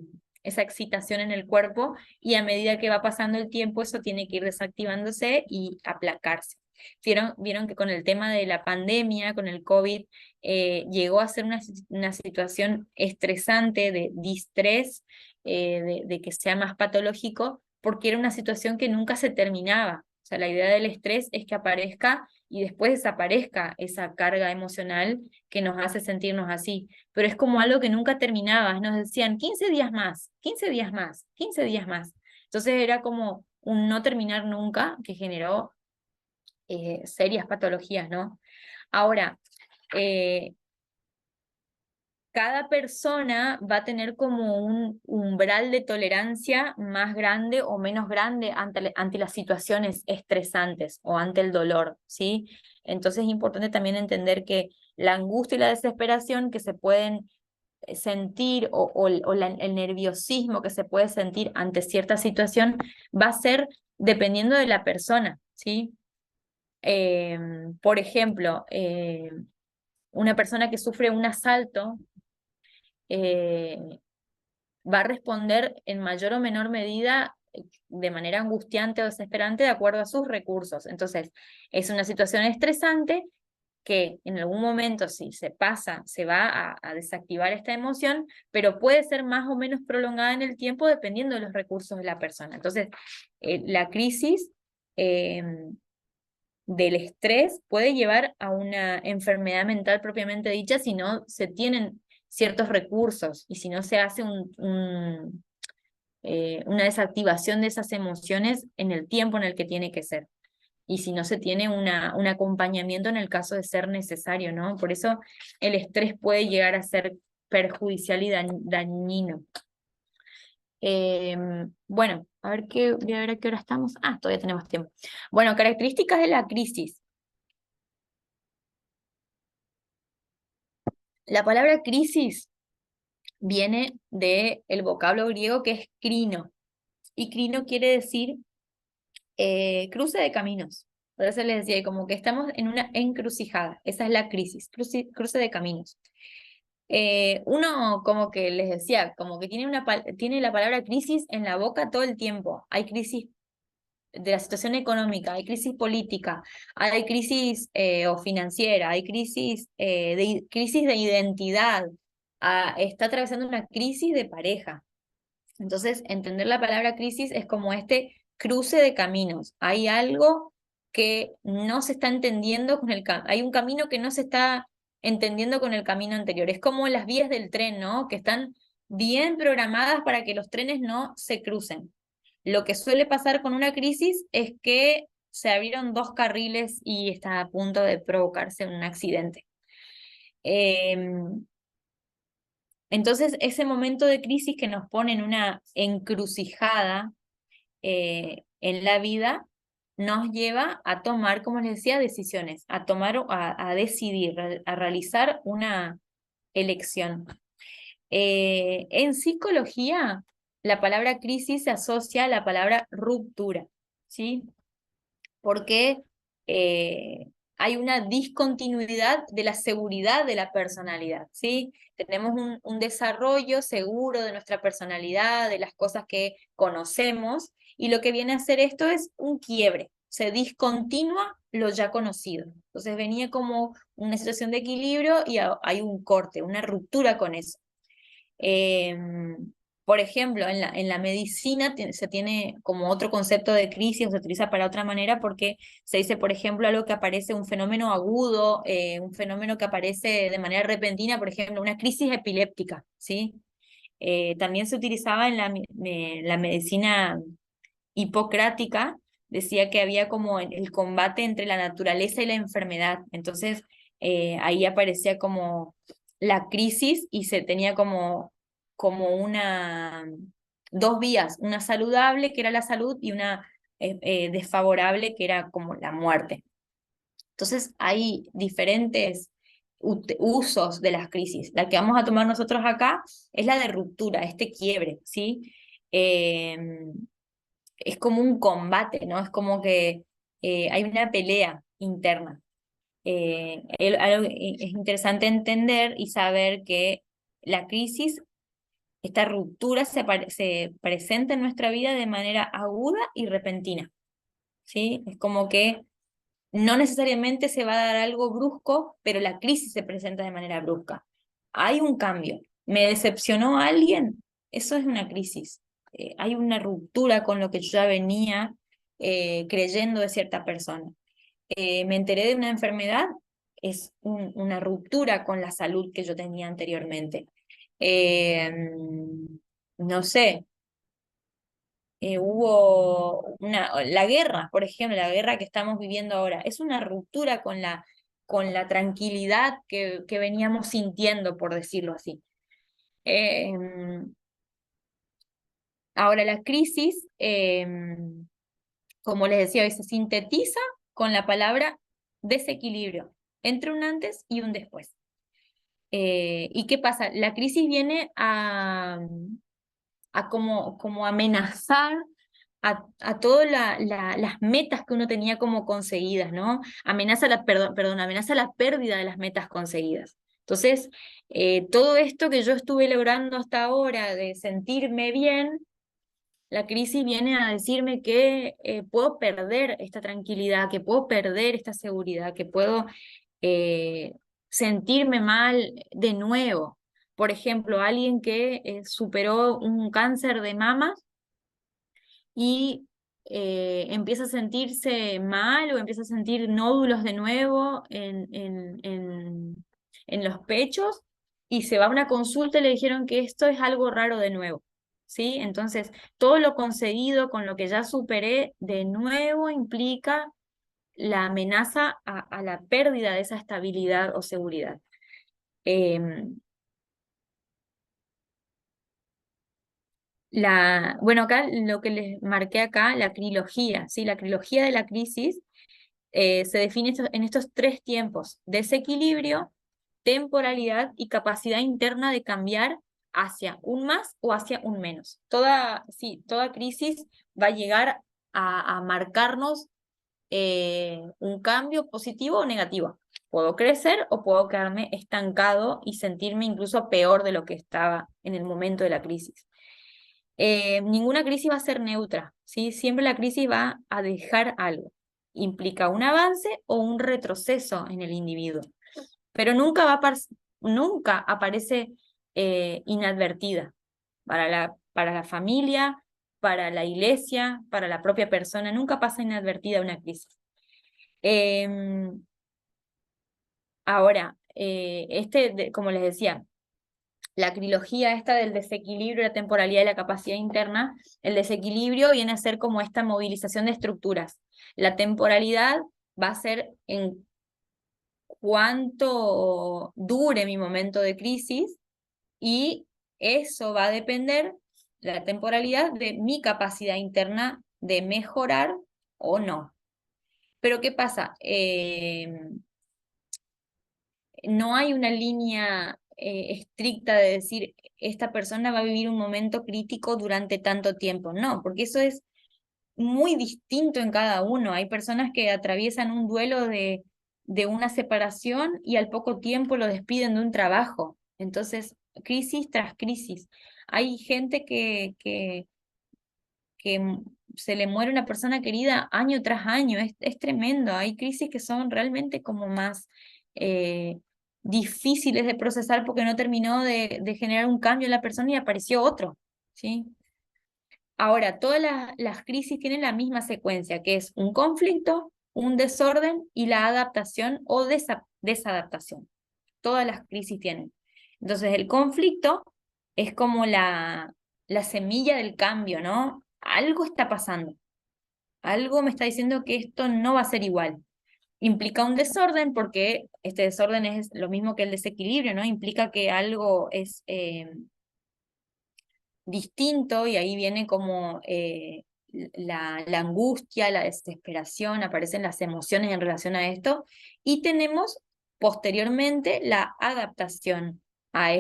excitación en el cuerpo y a medida que va pasando el tiempo eso tiene que ir desactivándose y aplacarse. Vieron que con el tema de la pandemia, con el COVID, llegó a ser una situación estresante de distrés, de que sea más patológico, porque era una situación que nunca se terminaba. O sea, la idea del estrés es que aparezca y después desaparezca esa carga emocional que nos hace sentirnos así, pero es como algo que nunca terminaba, nos decían 15 días más, 15 días más, 15 días más. Entonces era como un no terminar nunca que generó serias patologías, ¿no? Ahora, eh, cada persona va a tener como un umbral de tolerancia más grande o menos grande ante las situaciones estresantes o ante el dolor, ¿sí? Entonces es importante también entender que la angustia y la desesperación que se pueden sentir el nerviosismo que se puede sentir ante cierta situación va a ser dependiendo de la persona, ¿sí? Por ejemplo, una persona que sufre un asalto eh, va a responder en mayor o menor medida de manera angustiante o desesperante de acuerdo a sus recursos. Entonces, es una situación estresante que en algún momento, si se pasa, se va a desactivar esta emoción, pero puede ser más o menos prolongada en el tiempo dependiendo de los recursos de la persona. Entonces, la crisis eh, del estrés puede llevar a una enfermedad mental propiamente dicha si no se tienen ciertos recursos y si no se hace una desactivación de esas emociones en el tiempo en el que tiene que ser. Y si no se tiene un acompañamiento en el caso de ser necesario, ¿no? Por eso el estrés puede llegar a ser perjudicial y dañino. Bueno, voy a ver a qué hora estamos. Ah, todavía tenemos tiempo. Bueno, características de la crisis. La palabra crisis viene del vocablo griego que es crino. Y crino quiere decir cruce de caminos. Por eso les decía, como que estamos en una encrucijada. Esa es la crisis, cruce de caminos. Uno, como que les decía, como que tiene la palabra crisis en la boca todo el tiempo. Hay crisis de la situación económica, hay crisis política, hay crisis o financiera, hay crisis de identidad, está atravesando una crisis de pareja. Entonces, entender la palabra crisis es como este cruce de caminos. Hay algo que no se está entendiendo hay un camino que no se está entendiendo con el camino anterior. Es como las vías del tren, ¿no? Que están bien programadas para que los trenes no se crucen. Lo que suele pasar con una crisis es que se abrieron dos carriles y está a punto de provocarse un accidente. Entonces, ese momento de crisis que nos pone en una encrucijada en la vida nos lleva a tomar, como les decía, decisiones, a tomar, a decidir, a realizar una elección. En psicología, la palabra crisis se asocia a la palabra ruptura, ¿sí? Porque hay una discontinuidad de la seguridad de la personalidad, ¿sí? Tenemos un desarrollo seguro de nuestra personalidad, de las cosas que conocemos, y lo que viene a hacer esto es un quiebre, se discontinúa lo ya conocido. Entonces venía como una situación de equilibrio y hay un corte, una ruptura con eso. Eh, por ejemplo, en la medicina se tiene como otro concepto de crisis, o se utiliza para otra manera porque se dice, por ejemplo, algo que aparece, un fenómeno agudo, un fenómeno que aparece de manera repentina, por ejemplo, una crisis epiléptica, ¿sí? También se utilizaba en la medicina hipocrática, decía que había como el combate entre la naturaleza y la enfermedad. Entonces, ahí aparecía como la crisis y se tenía como dos vías, una saludable, que era la salud, y una desfavorable, que era como la muerte. Entonces, hay diferentes usos de las crisis. La que vamos a tomar nosotros acá es la de ruptura, este quiebre, ¿sí? Es como un combate, ¿no? Es como que hay una pelea interna. Es interesante entender y saber que la crisis, esta ruptura se presenta en nuestra vida de manera aguda y repentina, ¿sí? Es como que no necesariamente se va a dar algo brusco, pero la crisis se presenta de manera brusca. Hay un cambio. ¿Me decepcionó alguien? Eso es una crisis. Hay una ruptura con lo que yo ya venía creyendo de cierta persona. Me enteré de una enfermedad, es una ruptura con la salud que yo tenía anteriormente. Eh, no sé, hubo la guerra, por ejemplo, la guerra que estamos viviendo ahora, es una ruptura con con la tranquilidad que veníamos sintiendo, por decirlo así. Ahora la crisis, como les decía hoy, se sintetiza con la palabra desequilibrio, entre un antes y un después. ¿Y qué pasa? La crisis viene a como amenazar a todas las metas que uno tenía como conseguidas, ¿no? Amenaza la pérdida de las metas conseguidas. Entonces, todo esto que yo estuve logrando hasta ahora de sentirme bien, la crisis viene a decirme que puedo perder esta tranquilidad, que puedo perder esta seguridad, que puedo eh, sentirme mal de nuevo. Por ejemplo, alguien que superó un cáncer de mama y empieza a sentirse mal o empieza a sentir nódulos de nuevo en los pechos y se va a una consulta y le dijeron que esto es algo raro de nuevo. ¿Sí? Entonces, todo lo conseguido con lo que ya superé de nuevo implica la amenaza a la pérdida de esa estabilidad o seguridad. Bueno, acá lo que les marqué acá, la trilogía, ¿sí? La trilogía de la crisis se define en estos tres tiempos: desequilibrio, temporalidad y capacidad interna de cambiar hacia un más o hacia un menos. Sí, toda crisis va a llegar a marcarnos un cambio positivo o negativo. Puedo crecer o puedo quedarme estancado y sentirme incluso peor de lo que estaba en el momento de la crisis. Ninguna crisis va a ser neutra, ¿sí? Siempre la crisis va a dejar algo. Implica un avance o un retroceso en el individuo, pero nunca aparece inadvertida para la familia, para la iglesia, para la propia persona. Nunca pasa inadvertida una crisis. Ahora, como les decía, la trilogía esta del desequilibrio, la temporalidad y la capacidad interna, el desequilibrio viene a ser como esta movilización de estructuras. La temporalidad va a ser en cuánto dure mi momento de crisis y eso va a depender, la temporalidad, de mi capacidad interna de mejorar o no. Pero ¿qué pasa? No hay una línea estricta de decir esta persona va a vivir un momento crítico durante tanto tiempo. No, porque eso es muy distinto en cada uno. Hay personas que atraviesan un duelo de una separación y al poco tiempo lo despiden de un trabajo. Entonces, crisis tras crisis. Hay gente que se le muere una persona querida año tras año. Es tremendo. Hay crisis que son realmente como más eh, difíciles de procesar porque no terminó de generar un cambio en la persona y apareció otro, ¿sí? Ahora, todas las crisis tienen la misma secuencia, que es un conflicto, un desorden y la adaptación o desadaptación. Todas las crisis tienen. Entonces, el conflicto es como la semilla del cambio, ¿no? Algo está pasando. Algo me está diciendo que esto no va a ser igual. Implica un desorden porque este desorden es lo mismo que el desequilibrio, ¿no? Implica que algo es distinto y ahí viene como la angustia, la desesperación, aparecen las emociones en relación a esto y tenemos posteriormente la adaptación a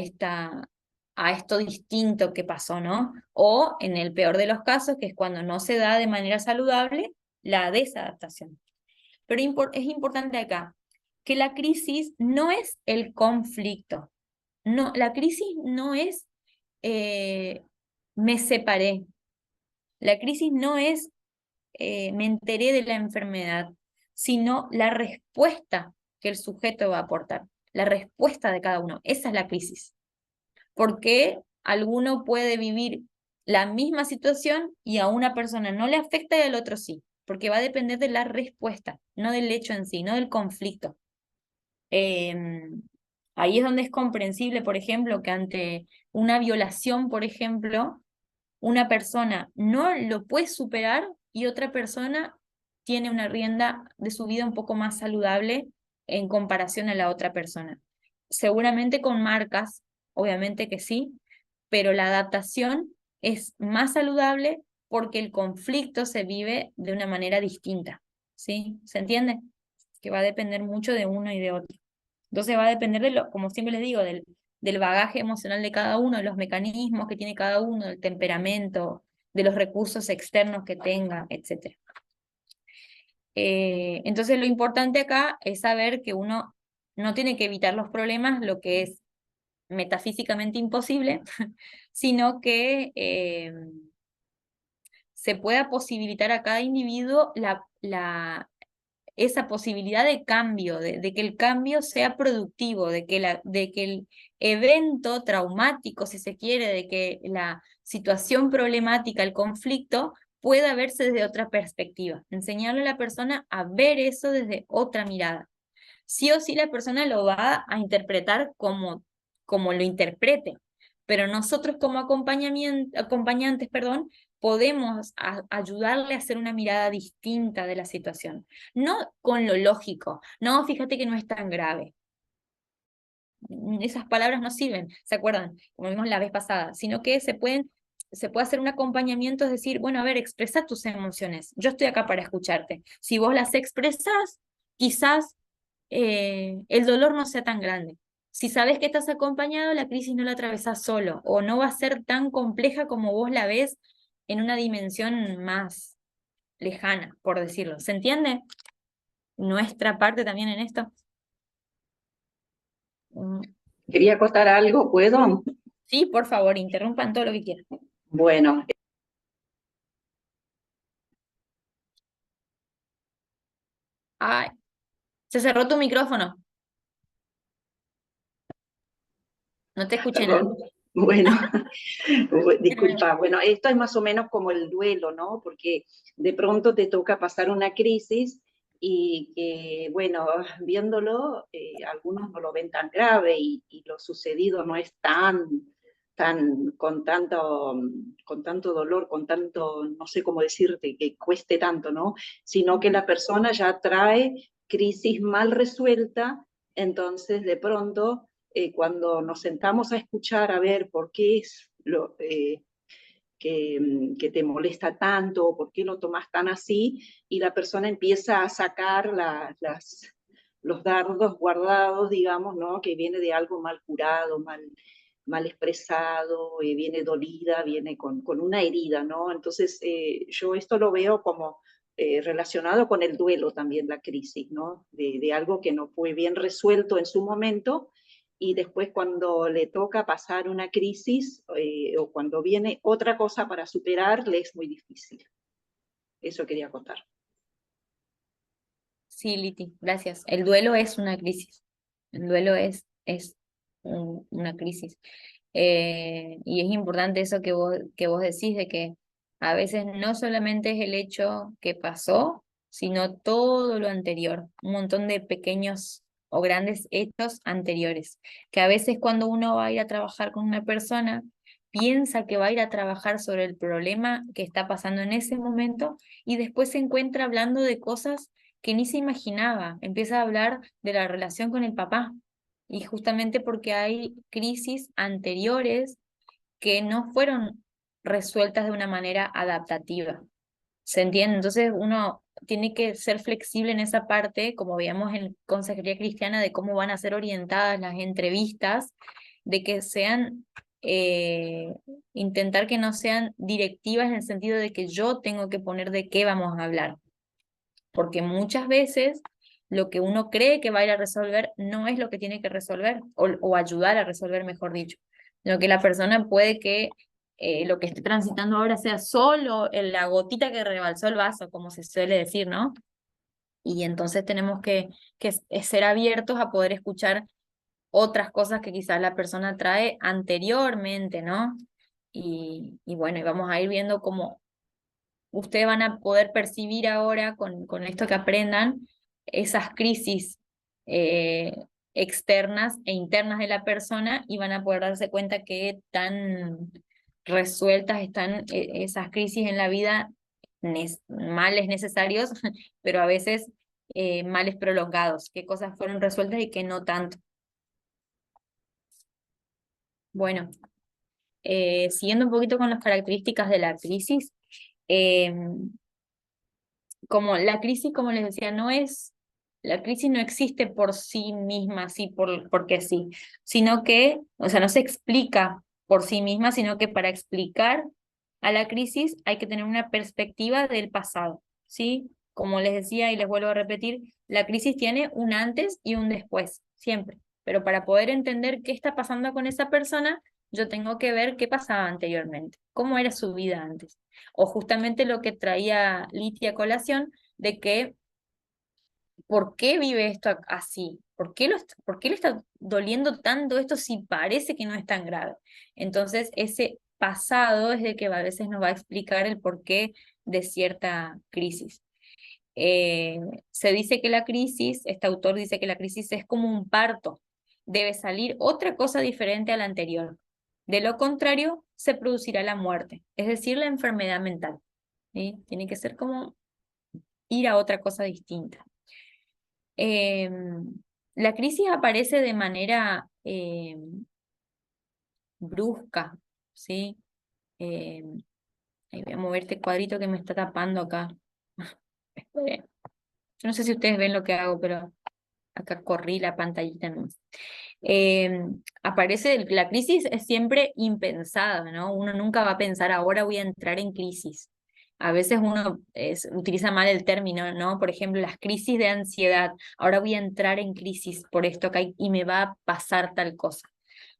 a esto distinto que pasó, ¿no? O en el peor de los casos, que es cuando no se da de manera saludable, la desadaptación. Pero es importante acá que la crisis no es el conflicto. No, la crisis no es eh, me separé. La crisis no es me enteré de la enfermedad, sino la respuesta que el sujeto va a aportar, la respuesta de cada uno. Esa es la crisis. Porque alguno puede vivir la misma situación y a una persona no le afecta y al otro sí, porque va a depender de la respuesta, no del hecho en sí, no del conflicto. Ahí es donde es comprensible, por ejemplo, que ante una violación, por ejemplo, una persona no lo puede superar y otra persona tiene una rienda de su vida un poco más saludable en comparación a la otra persona. Seguramente con marcas, obviamente que sí, pero la adaptación es más saludable porque el conflicto se vive de una manera distinta, ¿sí? ¿Se entiende? Que va a depender mucho de uno y de otro. Entonces va a depender de lo, como siempre les digo, del bagaje emocional de cada uno, de los mecanismos que tiene cada uno, del temperamento, de los recursos externos que tenga, etc. Entonces lo importante acá es saber que uno no tiene que evitar los problemas, lo que es metafísicamente imposible, sino que se pueda posibilitar a cada individuo esa posibilidad de cambio, de que el cambio sea productivo, de que el evento traumático, si se quiere, de que la situación problemática, el conflicto, pueda verse desde otra perspectiva. Enseñarle a la persona a ver eso desde otra mirada. Sí o sí la persona lo va a interpretar como lo interprete, pero nosotros como acompañantes, perdón, podemos ayudarle a hacer una mirada distinta de la situación, no con lo lógico, no, fíjate que no es tan grave. Esas palabras no sirven, ¿se acuerdan? Como vimos la vez pasada, sino que se puede hacer un acompañamiento, es decir, bueno, a ver, expresa tus emociones, yo estoy acá para escucharte. Si vos las expresas, quizás el dolor no sea tan grande. Si sabes que estás acompañado, la crisis no la atravesás solo, o no va a ser tan compleja como vos la ves en una dimensión más lejana, por decirlo. ¿Se entiende? Nuestra parte también en esto. Mm, Quería contar algo, ¿puedo? Sí, por favor, interrumpan todo lo que quieran. Bueno, Ay, se cerró tu micrófono. No te escuché nada. perdón. Bueno, disculpa. Bueno, esto es más o menos como el duelo, ¿no? Porque de pronto te toca pasar una crisis y que, bueno, viéndolo, algunos no lo ven tan grave y lo sucedido no es con tanto dolor, con tanto, no sé cómo decirte, que cueste tanto, ¿no? Sino que la persona ya trae crisis mal resuelta, entonces de pronto cuando nos sentamos a escuchar a ver por qué es que te molesta tanto, por qué lo tomas tan así, y la persona empieza a sacar los dardos guardados, digamos, ¿no? Que viene de algo mal curado, mal expresado, viene dolida, viene con una herida, ¿no? Entonces, yo esto lo veo como relacionado con el duelo también, la crisis, ¿no? De algo que no fue bien resuelto en su momento y después cuando le toca pasar una crisis o cuando viene otra cosa para superar, le es muy difícil. Eso quería contar. Sí, Liti, gracias. El duelo es una crisis. El duelo es una crisis. Y es importante eso que vos decís, de que a veces no solamente es el hecho que pasó, sino todo lo anterior, un montón de pequeños o grandes hechos anteriores, que a veces cuando uno va a ir a trabajar con una persona, piensa que va a ir a trabajar sobre el problema que está pasando en ese momento y después se encuentra hablando de cosas que ni se imaginaba, empieza a hablar de la relación con el papá. Y justamente porque hay crisis anteriores que no fueron resueltas de una manera adaptativa. ¿Se entiende? Entonces uno tiene que ser flexible en esa parte, como veíamos en Consejería Cristiana, de cómo van a ser orientadas las entrevistas, de que sean, eh, intentar que no sean directivas en el sentido de que yo tengo que poner de qué vamos a hablar, porque muchas veces lo que uno cree que va a ir a resolver no es lo que tiene que resolver, o ayudar a resolver, mejor dicho. Lo que la persona puede que lo que esté transitando ahora sea solo la gotita que rebalsó el vaso, como se suele decir, ¿no? Y entonces tenemos que ser abiertos a poder escuchar otras cosas que quizás la persona trae anteriormente, ¿no? Y bueno, y vamos a ir viendo cómo ustedes van a poder percibir ahora con esto que aprendan esas crisis eh, externas e internas de la persona y van a poder darse cuenta que tan resueltas están esas crisis en la vida, males necesarios, pero a veces males prolongados, qué cosas fueron resueltas y qué no tanto. Bueno, siguiendo un poquito con las características de la crisis, eh, como la crisis, como les decía, la crisis no existe por sí misma, así porque sí, sino que, o sea, no se explica por sí misma, sino que para explicar a la crisis hay que tener una perspectiva del pasado, ¿sí? Como les decía y les vuelvo a repetir, la crisis tiene un antes y un después, siempre. Pero para poder entender qué está pasando con esa persona, yo tengo que ver qué pasaba anteriormente, cómo era su vida antes. O justamente lo que traía Liti a colación, de que ¿por qué vive esto así? ¿Por qué le está doliendo tanto esto si parece que no es tan grave? Entonces, ese pasado es el que a veces nos va a explicar el porqué de cierta crisis. Eh, Se dice que la crisis, este autor dice que la crisis es como un parto, debe salir otra cosa diferente a la anterior. De lo contrario, se producirá la muerte, es decir, la enfermedad mental. ¿Sí? Tiene que ser como ir a otra cosa distinta. La crisis aparece de manera brusca, ¿sí? Ahí voy a mover este cuadrito que me está tapando acá. Esperen. Yo no sé si ustedes ven lo que hago, pero acá corrí la pantallita nomás. La crisis es siempre impensada, ¿no? Uno nunca va a pensar, ahora voy a entrar en crisis. A veces uno utiliza mal el término, ¿no? Por ejemplo, las crisis de ansiedad. Ahora voy a entrar en crisis por esto que hay y me va a pasar tal cosa.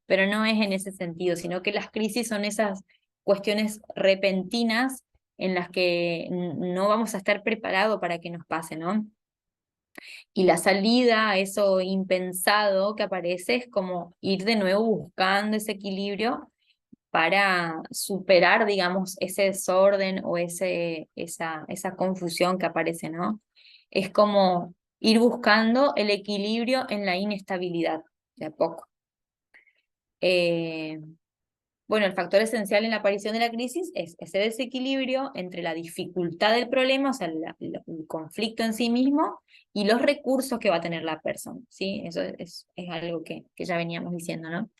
Pero no es en ese sentido, sino que las crisis son esas cuestiones repentinas en las que no vamos a estar preparados para que nos pase, ¿no? Y la salida a eso impensado que aparece es como ir de nuevo buscando ese equilibrio para superar, digamos, ese desorden o esa confusión que aparece, ¿no? Es como ir buscando el equilibrio en la inestabilidad, de a poco. Eh, bueno, el factor esencial en la aparición de la crisis es ese desequilibrio entre la dificultad del problema, o sea, el conflicto en sí mismo, y los recursos que va a tener la persona, ¿sí? Eso es algo que ya veníamos diciendo, ¿no?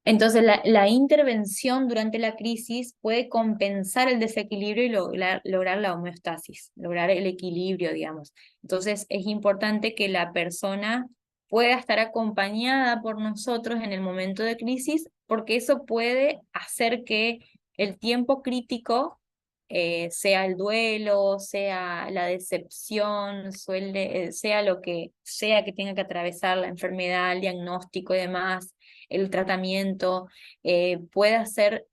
Entonces, la intervención durante la crisis puede compensar el desequilibrio y lograr la homeostasis, lograr el equilibrio, digamos. Entonces, es importante que la persona pueda estar acompañada por nosotros en el momento de crisis, porque eso puede hacer que el tiempo crítico, sea el duelo, sea la decepción, sea lo que sea que tenga que atravesar la enfermedad, el diagnóstico y demás, el tratamiento, pueda ser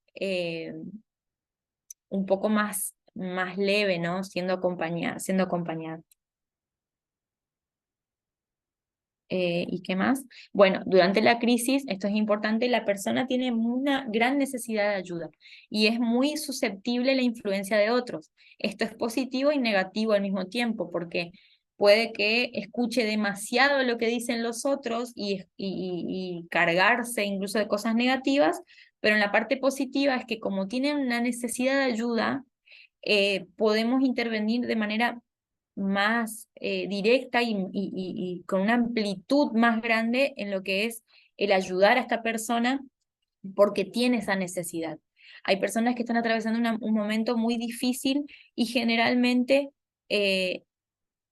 un poco más leve, ¿no? Siendo acompañada. ¿Y qué más? Bueno, durante la crisis, esto es importante, la persona tiene una gran necesidad de ayuda y es muy susceptible a la influencia de otros. Esto es positivo y negativo al mismo tiempo, porque puede que escuche demasiado lo que dicen los otros y cargarse incluso de cosas negativas, pero en la parte positiva es que como tienen una necesidad de ayuda, podemos intervenir de manera más directa y con una amplitud más grande en lo que es el ayudar a esta persona porque tiene esa necesidad. Hay personas que están atravesando un momento muy difícil y generalmente, eh,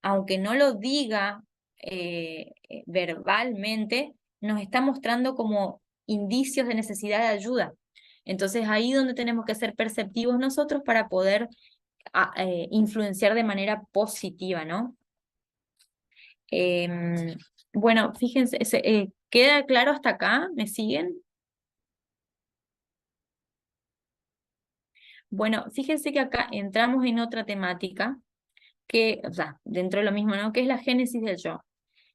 aunque no lo diga verbalmente, nos está mostrando como indicios de necesidad de ayuda. Entonces ahí donde tenemos que ser perceptivos nosotros para poder influenciar de manera positiva, ¿no? Bueno, fíjense, ¿queda claro hasta acá? ¿Me siguen? Bueno, fíjense que acá entramos en otra temática que, o sea, dentro de lo mismo, ¿no? Que es la génesis del yo.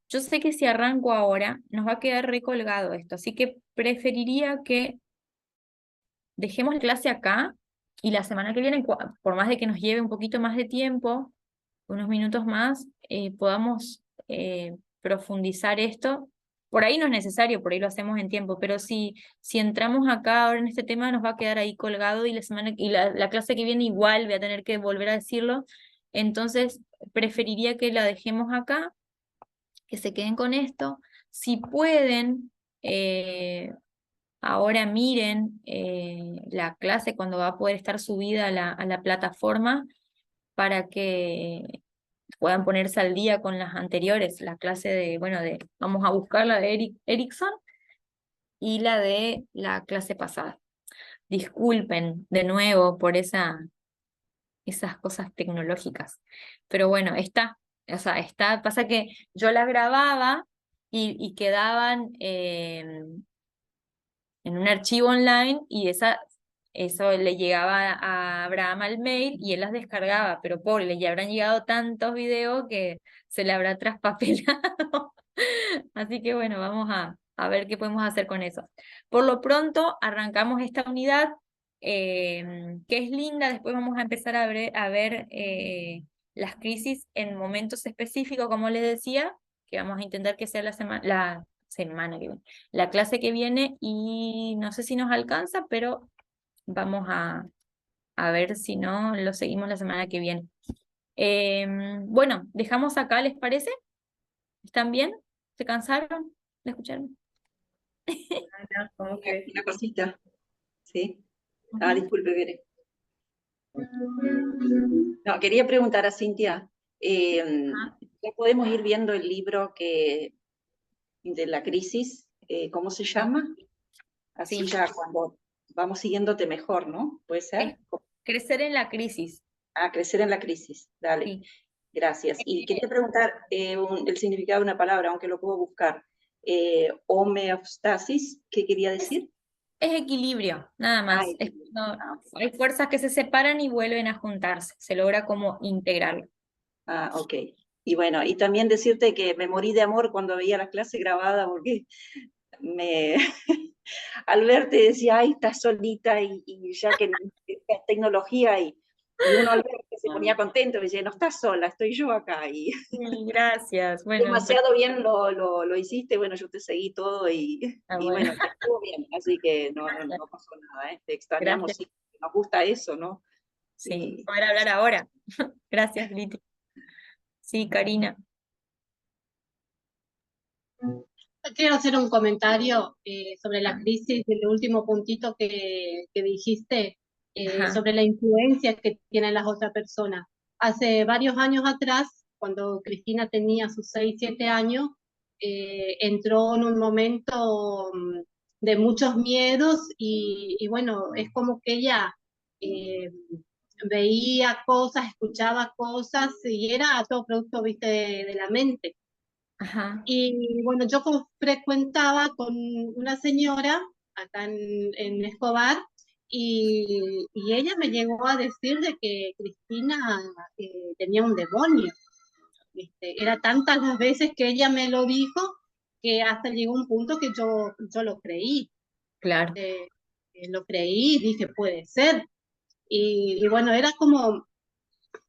Yo sé que si arranco ahora, nos va a quedar recolgado esto, así que preferiría que dejemos la clase acá y la semana que viene, por más de que nos lleve un poquito más de tiempo, unos minutos más, podamos profundizar esto. Por ahí no es necesario, por ahí lo hacemos en tiempo, pero si entramos acá ahora en este tema nos va a quedar ahí colgado y la clase que viene igual voy a tener que volver a decirlo. Entonces, preferiría que la dejemos acá, que se queden con esto. Si pueden, ahora miren la clase cuando va a poder estar subida a la plataforma para que puedan ponerse al día con las anteriores, la clase de, bueno, vamos a buscar la de Erickson y la de la clase pasada. Disculpen de nuevo por esas cosas tecnológicas, pero bueno, o sea, pasa que yo las grababa y quedaban en un archivo online y eso le llegaba a Abraham al mail y él las descargaba, pero pobre, le ya habrán llegado tantos videos que se le habrá traspapelado. Así que bueno, vamos a ver qué podemos hacer con eso. Por lo pronto, arrancamos esta unidad, que es linda. Después vamos a empezar a ver las crisis en momentos específicos, como les decía, que vamos a intentar que sea la semana que viene, la clase que viene, y no sé si nos alcanza, pero vamos a ver si no lo seguimos la semana que viene. Bueno, dejamos acá, ¿les parece? ¿Están bien? ¿Se cansaron de escucharme? Como que Una cosita, ¿sí? Ujú. Disculpe, Bere. No, quería preguntar a Cintia, ¿ya podemos ir viendo el libro de la crisis? ¿Cómo se Sí, llama? Así sí. ya cuando vamos siguiéndote mejor, ¿no? ¿Puede Es ser? crecer en la crisis. Crecer en la crisis. Dale, Sí. gracias. Y quería preguntar el significado de una palabra, aunque lo puedo buscar. Homeostasis, ¿qué quería Es, decir? es equilibrio, nada más. Equilibrio. Hay fuerzas que se separan y vuelven a juntarse. Se logra como integrarlo. Ok. Y bueno, y también decirte que me morí de amor cuando veía la clase grabada porque me, al verte decía, ay, estás solita y ya que es tecnología y uno al verte se ponía contento, me decía, no estás sola, estoy yo acá. Y Sí, gracias. Bueno, demasiado bien lo hiciste, bueno, yo te seguí todo y bueno. bueno, estuvo bien, así que no pasó nada, ¿eh? Te extrañamos, Gracias. sí, nos gusta eso, ¿no? Sí, Y poder hablar ahora. Gracias, Liti. Sí, Karina. Quiero hacer un comentario sobre la Ah, crisis, del último puntito que dijiste, ajá, sobre la influencia que tienen las otras personas. Hace varios años atrás, cuando Cristina tenía sus 6, 7 años, entró en un momento de muchos miedos y bueno, es como que ella eh, veía cosas, escuchaba cosas y era todo producto, viste, de la mente. ajá, Y bueno, yo frecuentaba con una señora acá en Escobar y ella me llegó a decir de que Cristina tenía un demonio. ¿Viste? Era tantas las veces que ella me lo dijo que hasta llegó un punto que yo lo creí. claro. ¿Viste? Lo creí y dije, puede ser. Y bueno, era como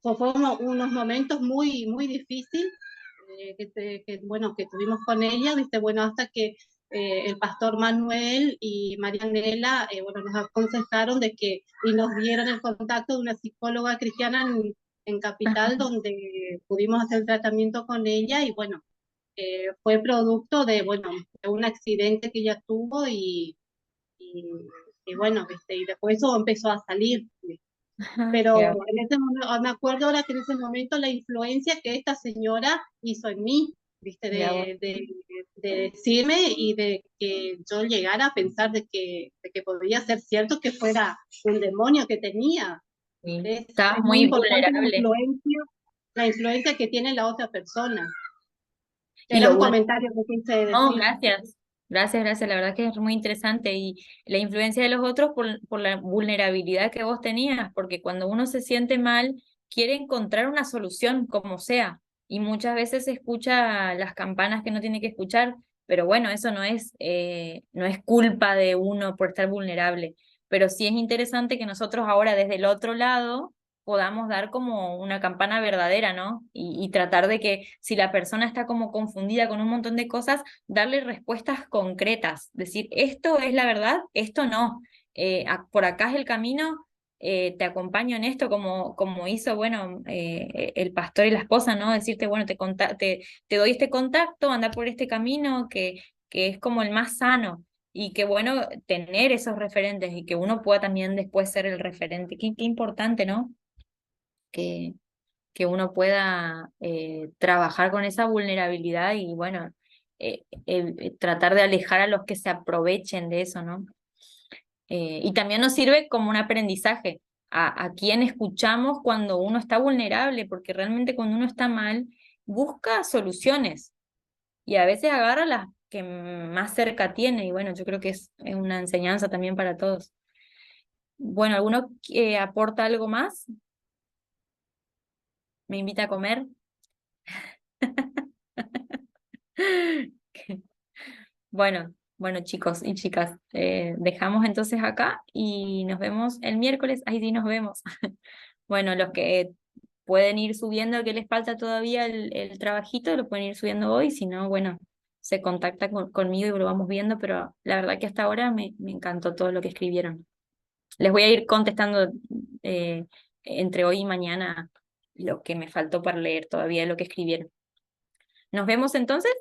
fue unos momentos muy, muy difíciles bueno, que tuvimos con ella, ¿viste? Bueno, hasta que el pastor Manuel y Marianela, bueno, nos aconsejaron de que, y nos dieron el contacto de una psicóloga cristiana en Capital, Ajá, donde pudimos hacer el tratamiento con ella, y bueno, fue producto de, bueno, de un accidente que ella tuvo, y, y bueno, ¿viste? Y después eso empezó a salir, ¿viste? ajá, Pero claro. en ese momento, me acuerdo ahora que en ese momento la influencia que esta señora hizo en mí, ¿viste? Mira vos. De decirme y de que yo llegara a pensar de que podría ser cierto que fuera un demonio que tenía, Sí. ¿viste? Estabas Es muy muy importante vulnerable. la influencia que tiene la otra persona. Y Era lo un vul- comentario que quise No, decir. gracias. Gracias, gracias. La verdad que es muy interesante. Y la influencia de los otros por la vulnerabilidad que vos tenías, porque cuando uno se siente mal, quiere encontrar una solución como sea. Y muchas veces escucha las campanas que no tiene que escuchar, pero bueno, eso no es culpa de uno por estar vulnerable. Pero sí es interesante que nosotros ahora desde el otro lado podamos dar como una campana verdadera, ¿no? Y tratar de que si la persona está como confundida con un montón de cosas, darle respuestas concretas, decir, esto es la verdad, esto no. Por acá es el camino, te acompaño en esto, como hizo, bueno, el pastor y la esposa, ¿no? Decirte, bueno, te doy este contacto, anda por este camino que es como el más sano. Y qué bueno tener esos referentes y que uno pueda también después ser el referente. Qué importante, ¿no? Que, que uno pueda trabajar con esa vulnerabilidad y bueno, tratar de alejar a los que se aprovechen de eso, ¿no? Y también nos sirve como un aprendizaje a quién escuchamos cuando uno está vulnerable, porque realmente cuando uno está mal, busca soluciones y a veces agarra las que más cerca tiene y bueno, yo creo que es una enseñanza también para todos. Bueno, ¿alguno aporta algo más? ¿Me invita a comer? Bueno, chicos y chicas, dejamos entonces acá y nos vemos el miércoles. Ahí sí nos vemos. Bueno, los que pueden ir subiendo, que les falta todavía el trabajito, lo pueden ir subiendo hoy. Si no, bueno, se contacta conmigo y lo vamos viendo, pero la verdad que hasta ahora me encantó todo lo que escribieron. Les voy a ir contestando eh, entre hoy y mañana lo que me faltó para leer todavía, lo que escribieron. Nos vemos entonces.